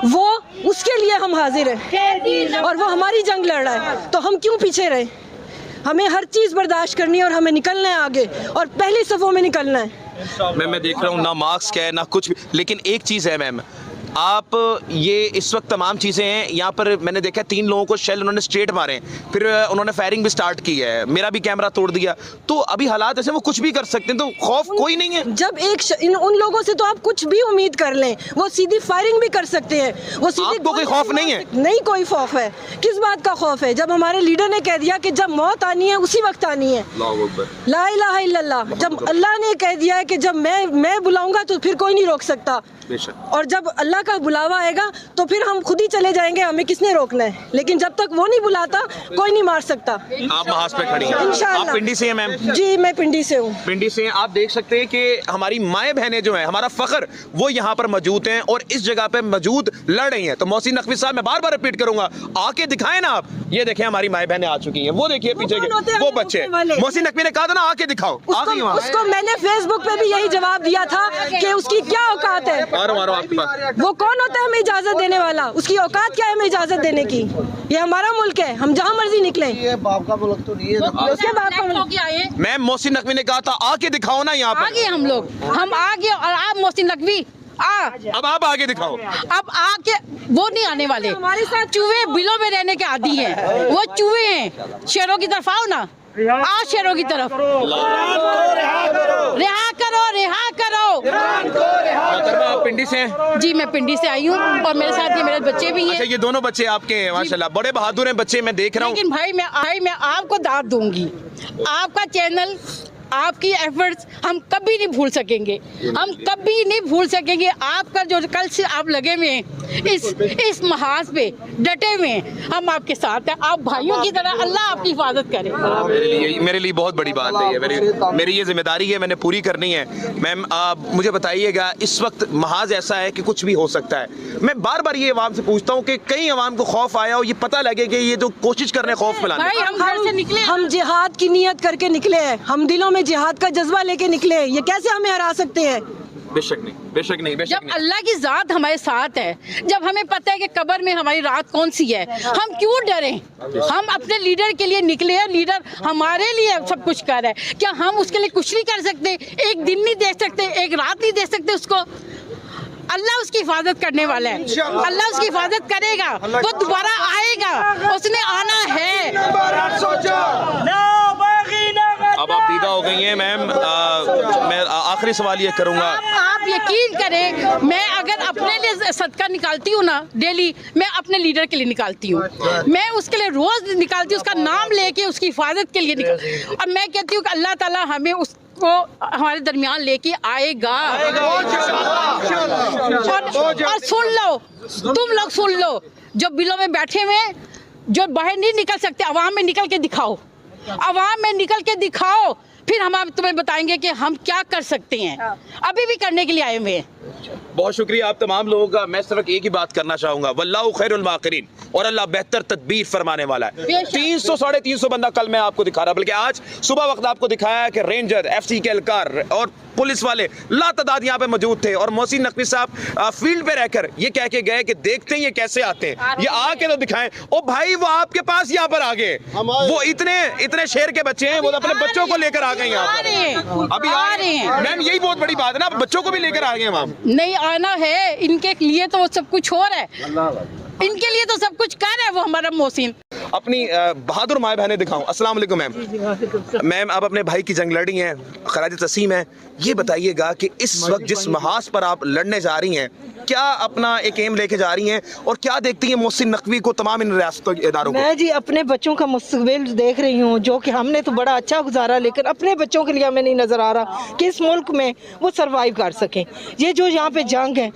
वो उसके लिए हम हाजिर हैं और वो हमारी जंग लड़ रहा है। तो हम क्यों पीछे रहे? हमें हर चीज़ बर्दाश्त करनी है और हमें निकलना है आगे, और पहली सफ़ों में निकलना है। मैं देख रहा हूँ ना मार्क्स क्या है ना कुछ भी, लेकिन एक चीज़ है मैम, आप ये इस वक्त तमाम चीज़ें हैं यहाँ पर। मैंने देखा 3 लोगों को शेल उन्होंने स्ट्रेट मारे, फिर उन्होंने फायरिंग भी स्टार्ट की है, मेरा भी कैमरा तोड़ दिया। तो अभी हालात ऐसे, वो कुछ भी कर सकते हैं, तो खौफ कोई नहीं है। जब उन लोगों से तो आप कुछ भी उम्मीद कर लें, वो सीधी फायरिंग भी कर सकते हैं, वो सीधी। आपको कोई खौफ नहीं है? नहीं, कोई खौफ है? किस बात का खौफ है? जब हमारे लीडर ने कह दिया कि जब मौत आनी है उसी वक्त आनी है, ला इलाहा इल्लल्लाह। जब अल्लाह ने कह दिया है कि जब मैं बुलाऊंगा तो फिर कोई नहीं रोक सकता, और जब अल्लाह का बुलावा आएगा तो फिर हम खुद ही चले जाएंगे, हमें किसने रोकना है? लेकिन जब तक वो नहीं बुलाता कोई नहीं मार सकता। आप महाज पे खड़ी हैं, इंशाअल्लाह। आप पिंडी से हैं मैम? जी, मैं पिंडी से हूँ। पिंडी से हैं। आप देख सकते हैं कि हमारी माएँ बहनें जो हैं, हमारा फख्र, वो यहाँ पर मौजूद हैं और इस जगह पे मौजूद लड़ रही हैं। तो मोहसिन नकवी साहब, मैं बार बार रिपीट करूंगा, आके दिखाएं ना आप। ये देखें हमारी माएँ बहनें आ चुकी हैं, वो देखिए पीछे के वो बच्चे। मोहसिन नकवी ने कहा था ना आके दिखाओ, उसको मैंने फेसबुक पे भी यही जवाब दिया था कि उसकी क्या औकात है, वो कौन होता है हमें इजाजत देने वाला, उसकी औकात क्या है हमें इजाजत देने की? ये हमारा मुल्क है, हम जहाँ मर्जी निकले। ये बाप का मुल्क तो नहीं है, उसके बाप का मुल्क क्या है? मैम मोहसिन नकवी ने कहा था आके दिखाओ ना यहाँ पर। आगे हम आगे, और आप मोहसिन नकवी अब आप आगे दिखाओ। अब आके वो नहीं आने वाले, हमारे साथ चूहे बिलों में रहने के आदी हैं, वो चूहे हैं। शेरों की तरफ आओ ना, आओ शेरों की तरफ, रिहा करो, रिहा करो। आप पिंडी से हैं? जी, मैं पिंडी से आई हूँ और मेरे साथ ये मेरे बच्चे भी हैं। अच्छा, ये दोनों बच्चे आपके हैं? माशाल्लाह, बड़े बहादुर हैं बच्चे, मैं देख रहा हूँ। लेकिन भाई मैं आपको दाद दूंगी, आपका चैनल, आपकी एफर्ट्स हम कभी नहीं भूल सकेंगे, हम कभी नहीं भूल सकेंगे। आपका जो कल से आप लगे हुए हैं इस महाज पे डटे हुए हैं, हम आपके साथ हैं। आप भाइयों की तरह, अल्लाह आपकी हिफाजत करे। मेरे लिए बहुत बड़ी बात है ये, मेरी ये जिम्मेदारी है, मैंने पूरी करनी है। मैम मुझे बताइएगा, इस वक्त महाज ऐसा है कि कुछ भी हो सकता है। मैं बार बार ये अवाम से पूछता हूँ कि कई अवाम को खौफ आया हो, ये पता लगे कि ये जो कोशिश कर रहे हैं खौफ फैलाने। हम जिहाद की नीयत करके निकले हैं, हम दिलों में जिहाद का जज्बा लेके निकले हैं, ये कैसे हमें हरा सकते हैं? बेशक नहीं, बेशक नहीं, बेशक जब नहीं। अल्लाह की जात हमारे साथ है, जब हमें पता है कि कब्र में हमारी रात कौन सी है, हम क्यों डरें? हम अपने लीडर के लिए निकले हैं, लीडर हमारे लिए सब कुछ कर रहा है। क्या हम उसके लिए कुछ नहीं कर सकते? एक दिन नहीं दे सकते, एक रात नहीं दे सकते उसको? अल्लाह उसकी हिफाजत करने वाला है, अल्लाह उसकी हिफाजत करेगा, वो दोबारा आएगा, उसने आना है। अब आप दीदा हो गई हैं मैम, मैं आखिरी सवाल ये करूंगा, आप यकीन करें, मैं अगर अपने लिए सदका निकालती हूँ ना डेली, मैं अपने लीडर के लिए निकालती हूँ, मैं उसके लिए रोज निकालती हूँ, उसका नाम लेके उसकी हिफाजत के लिए निकालती हूँ। और मैं कहती हूँ कि अल्लाह ताला हमें उसको हमारे दरमियान लेके आएगा। और सुन लो, तुम लोग सुन लो, जो बिलों में बैठे हुए जो बाहर नहीं निकल सकते, अवाम में निकल के दिखाओ, अवाम में निकल के दिखाओ, फिर हम तुम्हें बताएंगे कि हम क्या कर सकते हैं। अभी भी करने के लिए आए हुए हैं। बहुत शुक्रिया आप तमाम लोगों का। मैं सिर्फ एक ही बात करना चाहूंगा, वल्लाहु खैरुल माकिरीन, और अल्लाह बेहतर तदबीर फरमाने वाला है। 300 साढ़े 300 बंदा कल मैं आपको दिखा रहा, बल्कि आज सुबह वक्त आपको दिखाया कि रेंजर, FC के एहलकार और पुलिस वाले लातादाद यहाँ पे मौजूद थे। और मोहसिन नकवी साहब फील्ड पे रहकर ये कह के गए कि देखते हैं ये कैसे आते हैं, ये आके तो दिखाएं। ओ भाई वो आपके पास यहाँ पर आ गए, वो इतने शेर के बच्चे हैं, वो अपने बच्चों को लेकर आ गए यहाँ पर, अभी आ रहे हैं। मैम यही बहुत बड़ी बात है ना, बच्चों को भी लेकर आ गए मैम। नहीं आना है, इनके लिए तो सब कुछ हो रहा है, इनके लिए तो सब कुछ कर रहा है वो हमारा मोहसिन। अपनी बहादुर माए बहनें दिखाऊं। अस्सलाम वालेकुम मैम। मैम आप अपने भाई की जंग लड़ी हैं, खराज तस्लीम है। ये बताइएगा कि इस वक्त जिस महाज पर आप लड़ने जा रही हैं, क्या अपना एक एम लेके जा रही हैं और क्या देखती हैं मोहसिन नकवी को, तमाम इन रियासतों के इदारों को? मैं जी अपने बच्चों का मुस्तकबिल देख रही हूँ, जो कि हमने तो बड़ा अच्छा गुजारा, लेकिन अपने बच्चों के लिए हमें नहीं नजर आ रहा कि इस मुल्क में वो सरवाइव कर सकें। ये जो यहाँ पे जंग है,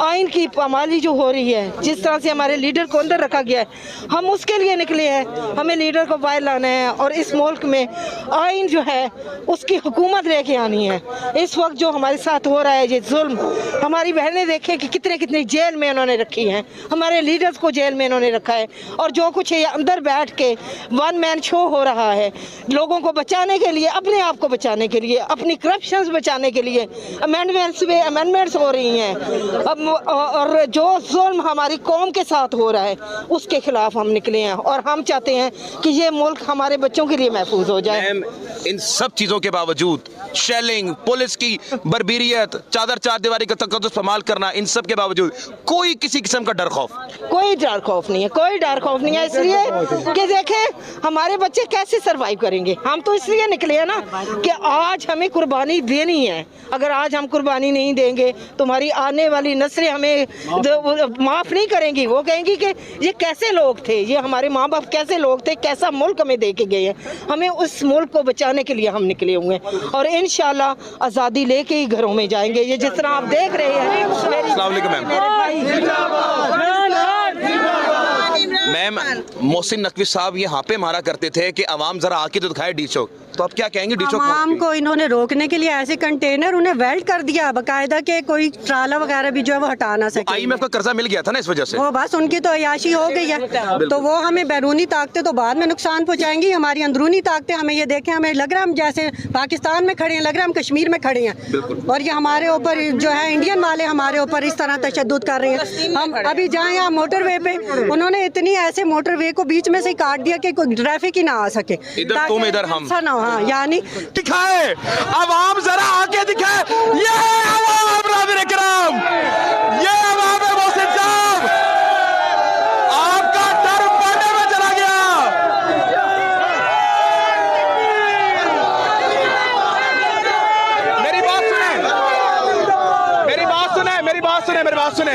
आइन की पामाली जो हो रही है, जिस तरह से हमारे लीडर को अंदर रखा गया है, हम उसके लिए निकले हैं। हमें लीडर को बाहर लाना है और इस मुल्क में आइन जो है उसकी हुकूमत लेके आनी है। इस वक्त जो हमारे साथ हो रहा है ये जुल्म, हमारी बहनें देखें कि कितने कितने जेल में इन्होंने रखी हैं, हमारे लीडर्स को जेल में इन्होंने रखा है। और जो कुछ है अंदर बैठ के वन मैन शो हो रहा है, लोगों को बचाने के लिए, अपने आप को बचाने के लिए, अपनी करप्शंस बचाने के लिए अमेंडमेंट्स हो रही हैं। अब और जो जुल्म हमारी कौम के साथ हो रहा है उसके खिलाफ हम निकले हैं और हम चाहते हैं कि ये मुल्क हमारे बच्चों के लिए महफूज हो जाए। इन सब चीजों के बावजूद, शेलिंग, पुलिस की बर्बरियत, चादर चार दीवारी का तकद्दुस इस्तेमाल करना, इन सब के बावजूद कोई किसी किस्म का डर खौफ? कोई डर खौफ नहीं है, कोई डर खौफ नहीं है। इसलिए कि देखें हमारे बच्चे कैसे सरवाइव करेंगे। हम तो इसलिए निकले हैं ना कि आज हमें कुर्बानी देनी है। अगर आज हम कुर्बानी नहीं देंगे तो हमारी आने वाली नस्लें हमें माफ नहीं करेंगी। वो कहेंगी कि ये कैसे लोग थे, ये हमारे माँ बाप कैसे लोग थे, कैसा मुल्क हमें दे के गए हैं। हमें उस मुल्क को बचाने के लिए हम निकले हुए हैं और इंशाल्लाह आज़ादी लेके ही घरों में जाएंगे। ये जिस तरह आप देख रहे हैं। अस्सलाम वालेकुम मैम। मोहसिन नकवी साहब यहाँ पे मारा करते थे कि अवाम जरा आके तो दिखाए डी चौक, तो आप क्या कहेंगे डी चौक? आवाम को इन्होंने रोकने के लिए ऐसे कंटेनर उन्हें वेल्ड कर दिया बाकायदा के कोई ट्राला वगैरह भी जो है वो हटा ना सके। IMF का कर्जा मिल गया था ना इस वजह से, वो बस उनकी तो अयाशी हो गई है। तो वो हमें बैरूनी ताकतें तो बाद में नुकसान पहुंचाएंगी, हमारी अंदरूनी ताकतें हमें ये देखें, हमें लग रहा है हम जैसे पाकिस्तान में खड़े हैं, लग रहा है हम कश्मीर में खड़े हैं। और ये हमारे ऊपर जो है इंडियन वाले हमारे ऊपर इस तरह तशद्दुद कर रहे हैं। हम अभी जाए यहाँ मोटरवे पे, उन्होंने इतनी ऐसे मोटरवे को बीच में से काट दिया कि कोई ट्रैफिक ही ना आ सके, इधर तुम इधर हम ना। हाँ यानी दिखाए, अवाम जरा आके दिखाए, ये अवाम राज़िर इकराम, ये अवाम है मोहसिन साहब, आपका डर पाने में चला गया। मेरी बात सुने, मेरी बात सुने, मेरी बात सुने, मेरी बात सुने।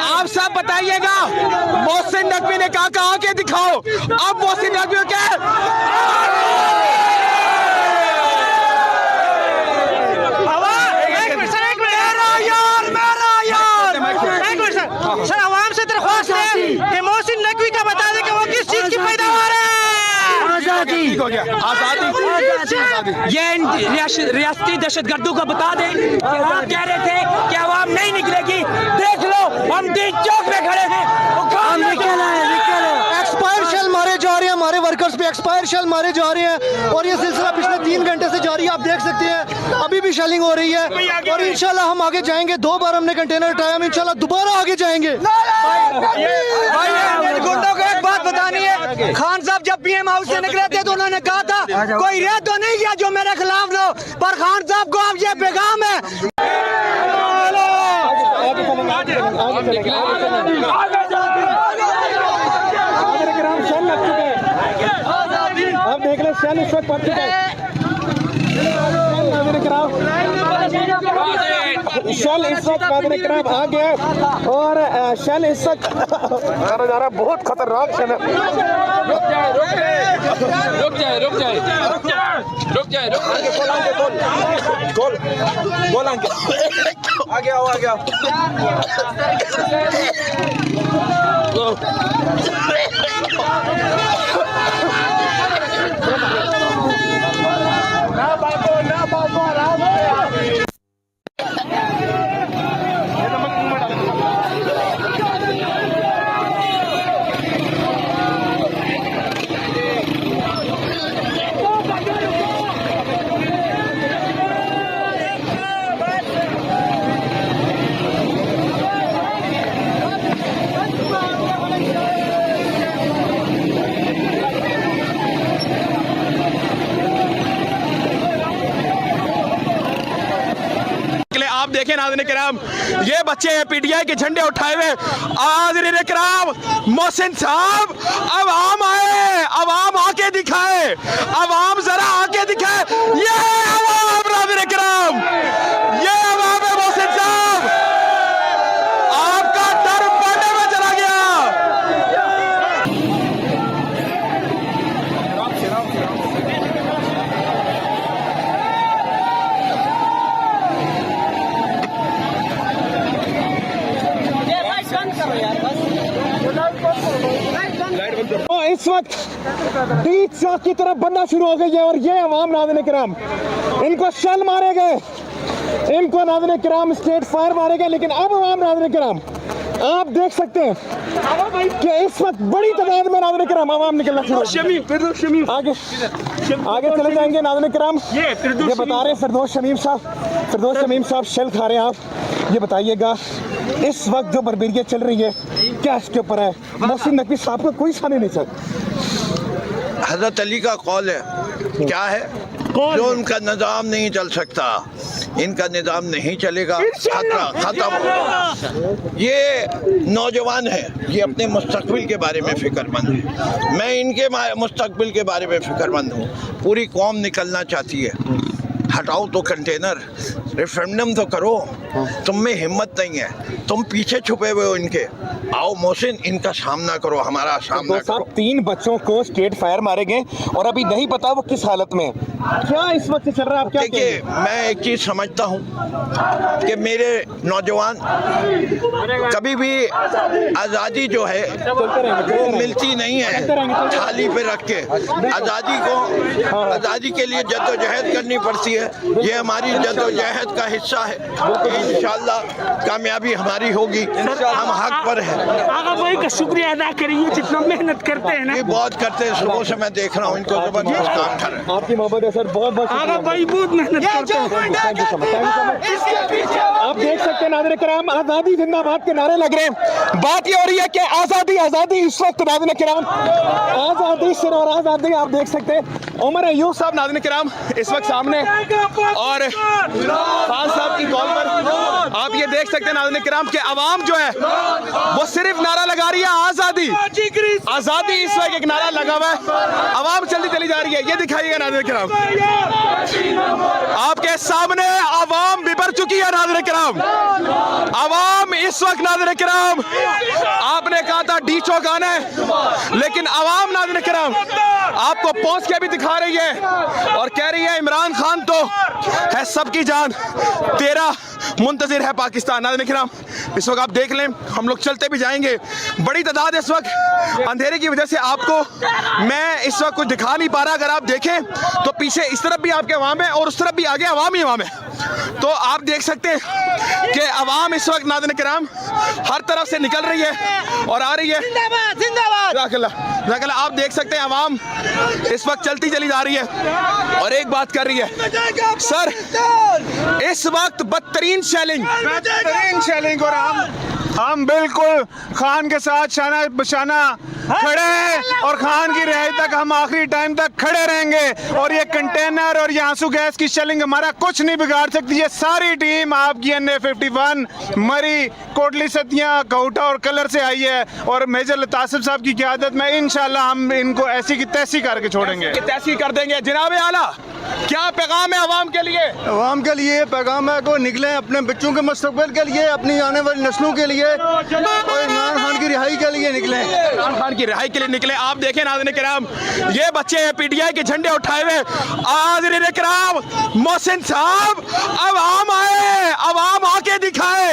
आप सब बताइएगा, मोहसिन नकवी ने कहा आके दिखाओ। अब मोहसिन नकवी क्या सर, आवाम से दरख्वास्त है कि मोहसिन नकवी का बता दें कि वो किस चीज की पैदावार है। आजादी, ये रियासती दहशतगर्दों को बता दें कि आप कह रहे थे कि आवाम नहीं निकलेगी। देख लो हम 3 चौक में खड़े हैं, वो एक्सपायर शेल मारे जा रहे हैं, हमारे वर्कर्स पे एक्सपायर शेल मारे जा रहे हैं और ये सिलसिला पिछले 3 घंटे से जारी है। आप देख सकते हैं अभी भी शेलिंग हो रही है और इंशाल्लाह हम आगे जाएंगे। 2 बार हमने कंटेनर उठाया, हम इंशाल्लाह दोबारा आगे जाएंगे। गुंडों को एक बात बतानी है, खान साहब जब पीएम हाउस से निकले थे तो उन्होंने कहा था कोई रेत तो नहीं किया जो मेरे खिलाफ ना हो, पर खान साहब को अब ये पैगाम है। आप देख लें शेल इस वक्त पड़ चुका है, शेल इस वक्त नाज़रीन आ गया और शेल इस वक्त नज़ारा बहुत खतरनाक शेल है। रुक जाए गोल अंकल आगे आओ आप देखें नाज़रीन किराम, ये बच्चे हैं पीटीआई के झंडे उठाए हुए। नाज़रीन किराम, मोहसिन साहब अब आम आए, अब आम आके दिखाए, अब आम जरा आके दिखाए। ये अवाम नाज़रीन किराम, ये अवाम है मोहसिन साहब, आपका डर पड़ने में चला गया। इस वक्त बीच चौक की तरफ बनना शुरू हो गई है और ये अवाम नाज़रीन किराम, इनको शेल मारे गए, इनको नाज़रीन किराम स्टेट फायर मारे गए। लेकिन अब अवाम नाज़रीन किराम आप देख सकते हैं कि इस वक्त बड़ी तादाद में नाज़रीन किराम अवाम निकलना शुरू आगे चले जाएंगे। नाज़रीन किराम ये बता रहे हैं फिरदौस शमीम साहब शेल खा रहे हैं। आप ये बताइएगा इस वक्त जो बर्बरियत चल रही है क्या इसके ऊपर है? मोहसिन नकवी साहब को कोई सानी नहीं सर। हजरत अली का कौल है, क्या है? जो उनका निज़ाम नहीं चल सकता, इनका निज़ाम नहीं चलेगा, खतरा खत्म होगा। ये नौजवान है, ये अपने मुस्तकबिल के बारे में फिक्रमंद है, मैं इनके मुस्तकबिल के बारे में फिक्रमंद हूँ। पूरी कौम निकलना चाहती है, हटाओ तो कंटेनर, रेफरेंडम तो करो, तुम में हिम्मत नहीं है, तुम पीछे छुपे हुए हो इनके। आओ मोहसिन, इनका सामना करो, हमारा सामना करो। 3 बच्चों को स्टेट फायर मारे गए और अभी नहीं पता वो किस हालत में क्या इस वक्त चल रहा है। आप क्या देखिए, मैं एक चीज समझता हूँ कि मेरे नौजवान कभी भी आज़ादी जो है वो मिलती नहीं है थाली पे रख के। आज़ादी के लिए जद्दोजहद करनी पड़ती है, ये हमारी जद्दोजहद का हिस्सा है। इंशाअल्लाह कामयाबी हमारी होगी, हम हक पर हैं। आगा भाई का शुक्रिया अदा करिए, जितना मेहनत करते हैं ना। ये बहुत करते हैं, सुबह से मैं देख रहा हूँ इनको, जबरदस्त काम कर रहे हैं। आपकी मोहब्बत है सर, बहुत बहुत आगा भाई बहुत मेहनत करते हैं। आप देख सकते हैं नाज़रीन किराम, आज़ादी जिंदाबाद के नारे लग रहे हैं। बात ये हो रही है कि आज़ादी आज़ादी इस वक्त नाज़रीन किराम, आज़ादी सिर और आज़ादी। आप देख सकते हैं उमर अयूब साहब नाज़रीन किराम इस वक्त सामने और खान साहब की कॉल पर आप ये देख सकते हैं नाज़रीन किराम के अवाम जो है वो सिर्फ नारा लगा रही है आज़ादी आज़ादी। इस वक्त एक नारा लगा हुआ है, अवाम चलती चली जा रही है। ये दिखाइएगा नाज़रीन किराम, आपके सामने अवाम बिबर चुकी है नाज़रीन किराम। अवाम इस वक्त नाज़रीन किराम, आपने कहा था डी चौक आना है, लेकिन अवाम नाज़रीन किराम आपको पहुंच के भी दिखा रही है और कह रही है इमरान खान तो है सबकी जान, तेरा मुंतजिर है पाकिस्तान। नाज़रीन किराम इस वक्त आप देख लें, हम लोग चलते भी जाएंगे, बड़ी तादाद इस वक्त अंधेरे की वजह से आपको मैं इस वक्त कुछ दिखा नहीं पा रहा। अगर आप देखें तो पीछे इस तरफ भी आपके अवाम है और उस तरफ भी आगे अवाम ही अवाम है। तो आप देख सकते हैं कि अवाम इस वक्त नाज़रीन किराम हर तरफ से निकल रही है और आ रही है। जिंदाबाद जिंदाबाद। आप देख सकते हैं अवाम इस वक्त चलती चली जा रही है और एक बात कर रही है सर, इस वक्त बदतरीन शेलिंग और हम बिल्कुल खान के साथ शाना बशाना खड़े हैं और खान की रिहाई तक हम आखिरी टाइम तक खड़े रहेंगे। और ये कंटेनर और ये आंसू गैस की शेलिंग हमारा कुछ नहीं बिगाड़ सकती। ये सारी टीम आपकी NA-51 मरी, कोटली सतिया, कौटा और कलर से आई है और मेजर लतासिफ साहब की क़यादत में इंशाल्लाह हम इनको ऐसी की तैसी करके छोड़ेंगे, तैसी कर देंगे। जनाब आला, क्या पैगाम है आवाम के लिए? आवाम के लिए पैगाम है को निकले अपने बच्चों के मुस्तकबिल के लिए, अपनी आने वाली नस्लों के लिए और इमरान खान की रिहाई के लिए निकले। इमरान खान की रिहाई के लिए निकले। आप देखें नाज़रीन किराम, ये बच्चे हैं PTI के झंडे उठाए हुए। नाज़रीन किराम, मोहसिन साहब, अवाम आए, अवाम आके दिखाए,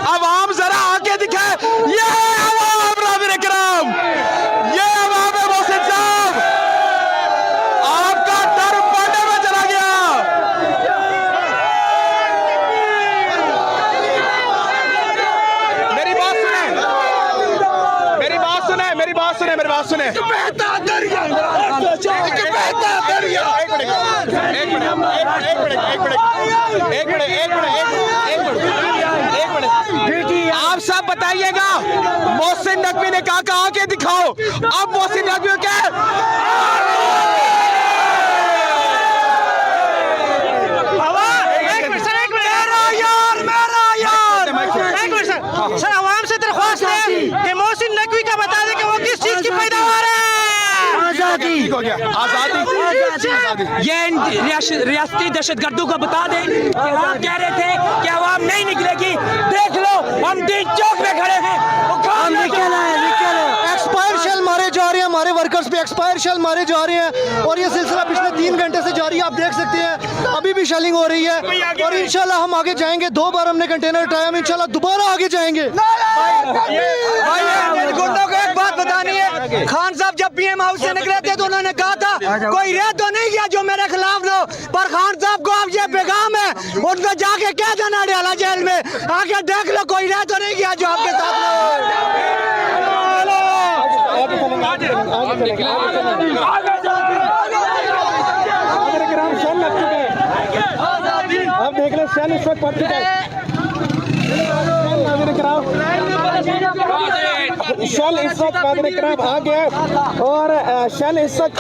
अवाम जरा आके दिखाए। ये अवाम नाज़रीन किराम, ये अवाम है मोहसिन साहब, आपका डर पड़ने में चला गया। मेरी बात सुने। आप सब बताइएगा, मोहसिन नकवी ने कहा आके दिखाओ। अब मोहसिन नकवी क्या सर, आवाम से दरख्वास्त है कि मोहसिन नकवी का बता दें कि वो किस चीज की पैदावार है। आजादी। ये रियासती दहशतगर्दों को बता दें कि वहाँ कह रहे थे कि आवाम नहीं निकलेगी। देख लो, हम दिन चौक में खड़े हैं। एक्सपायर शेल मारे जा रहे हैं, हमारे वर्कर्स पे एक्सपायर शेल मारे जा रहे हैं और ये सिलसिला पिछले 3 घंटे से जारी है। आप देख सकते हैं अभी भी शेलिंग हो रही है और इंशाल्लाह हम आगे जाएंगे। 2 बार हमने कंटेनर उठाया, हम इंशाल्लाह दोबारा आगे जाएंगे। गुंडों को एक बात बतानी है, खान साहब जब PM हाउस से निकले थे तो उन्होंने कहा था कोई रह तो नहीं गया जो मेरे खिलाफ लो, पर खान साहब को अब ये पैगाम है, उनको जाके कह देना डाला जेल में, आके देख लो कोई रह तो नहीं गया जो आपके साथ आप देख लें शेल इस वक्त पड़ चुका है। शेल इस वक्त आ गया और शेल इस वक्त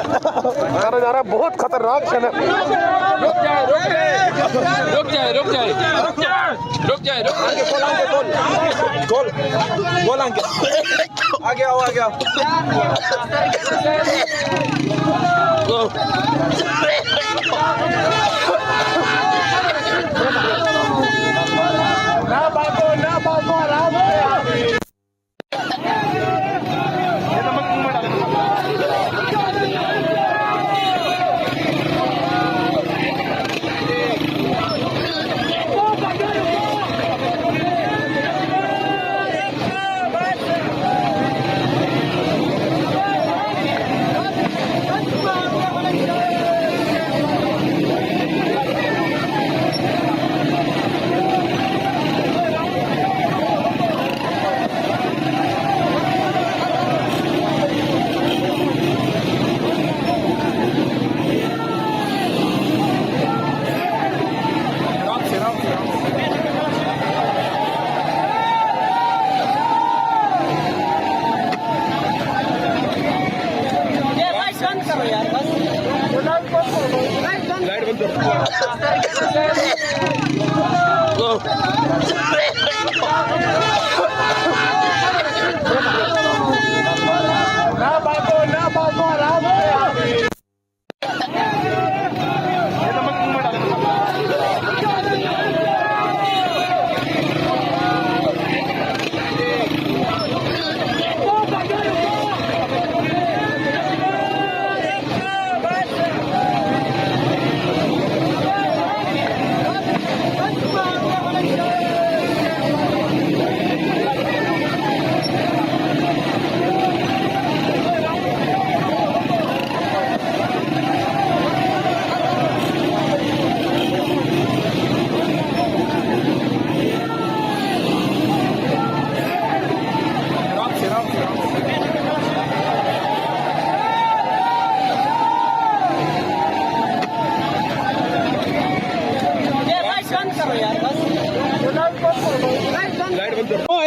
नजारा बहुत खतरनाक शेल है। रुक जाए गोल अंकल, आगे आओ। ना भागो आराम से।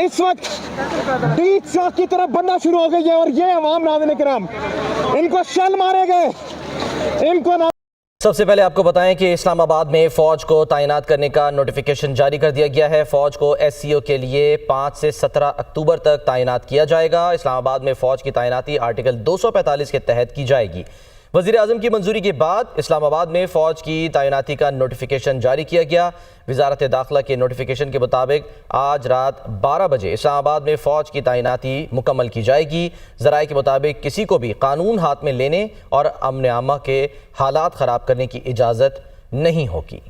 इस वक्त डी चौक की तरफ बनना शुरू हो गई है और ये अवाम नाज़रीन किराम, इनको शेल मारे गए, इनको सबसे पहले आपको बताएं कि इस्लामाबाद में फ़ौज को तैनात करने का नोटिफिकेशन जारी कर दिया गया है। फ़ौज को SCO के लिए 5 से 17 अक्टूबर तक तैनात किया जाएगा। इस्लामाबाद में फ़ौज की तैनाती आर्टिकल 245 के तहत की जाएगी। वज़ीर आज़म की मंजूरी के बाद इस्लामाबाद में फ़ौज की तैनाती का नोटिफिकेशन जारी किया गया। वज़ारत दाखिला के नोटिफिकेशन के मुताबिक आज रात 12 बजे इस्लामाबाद में फ़ौज की तैनाती मुकम्मल की जाएगी। ज़राए के मुताबिक किसी को भी कानून हाथ में लेने और अमन आमा के हालात ख़राब करने की इजाज़त नहीं होगी।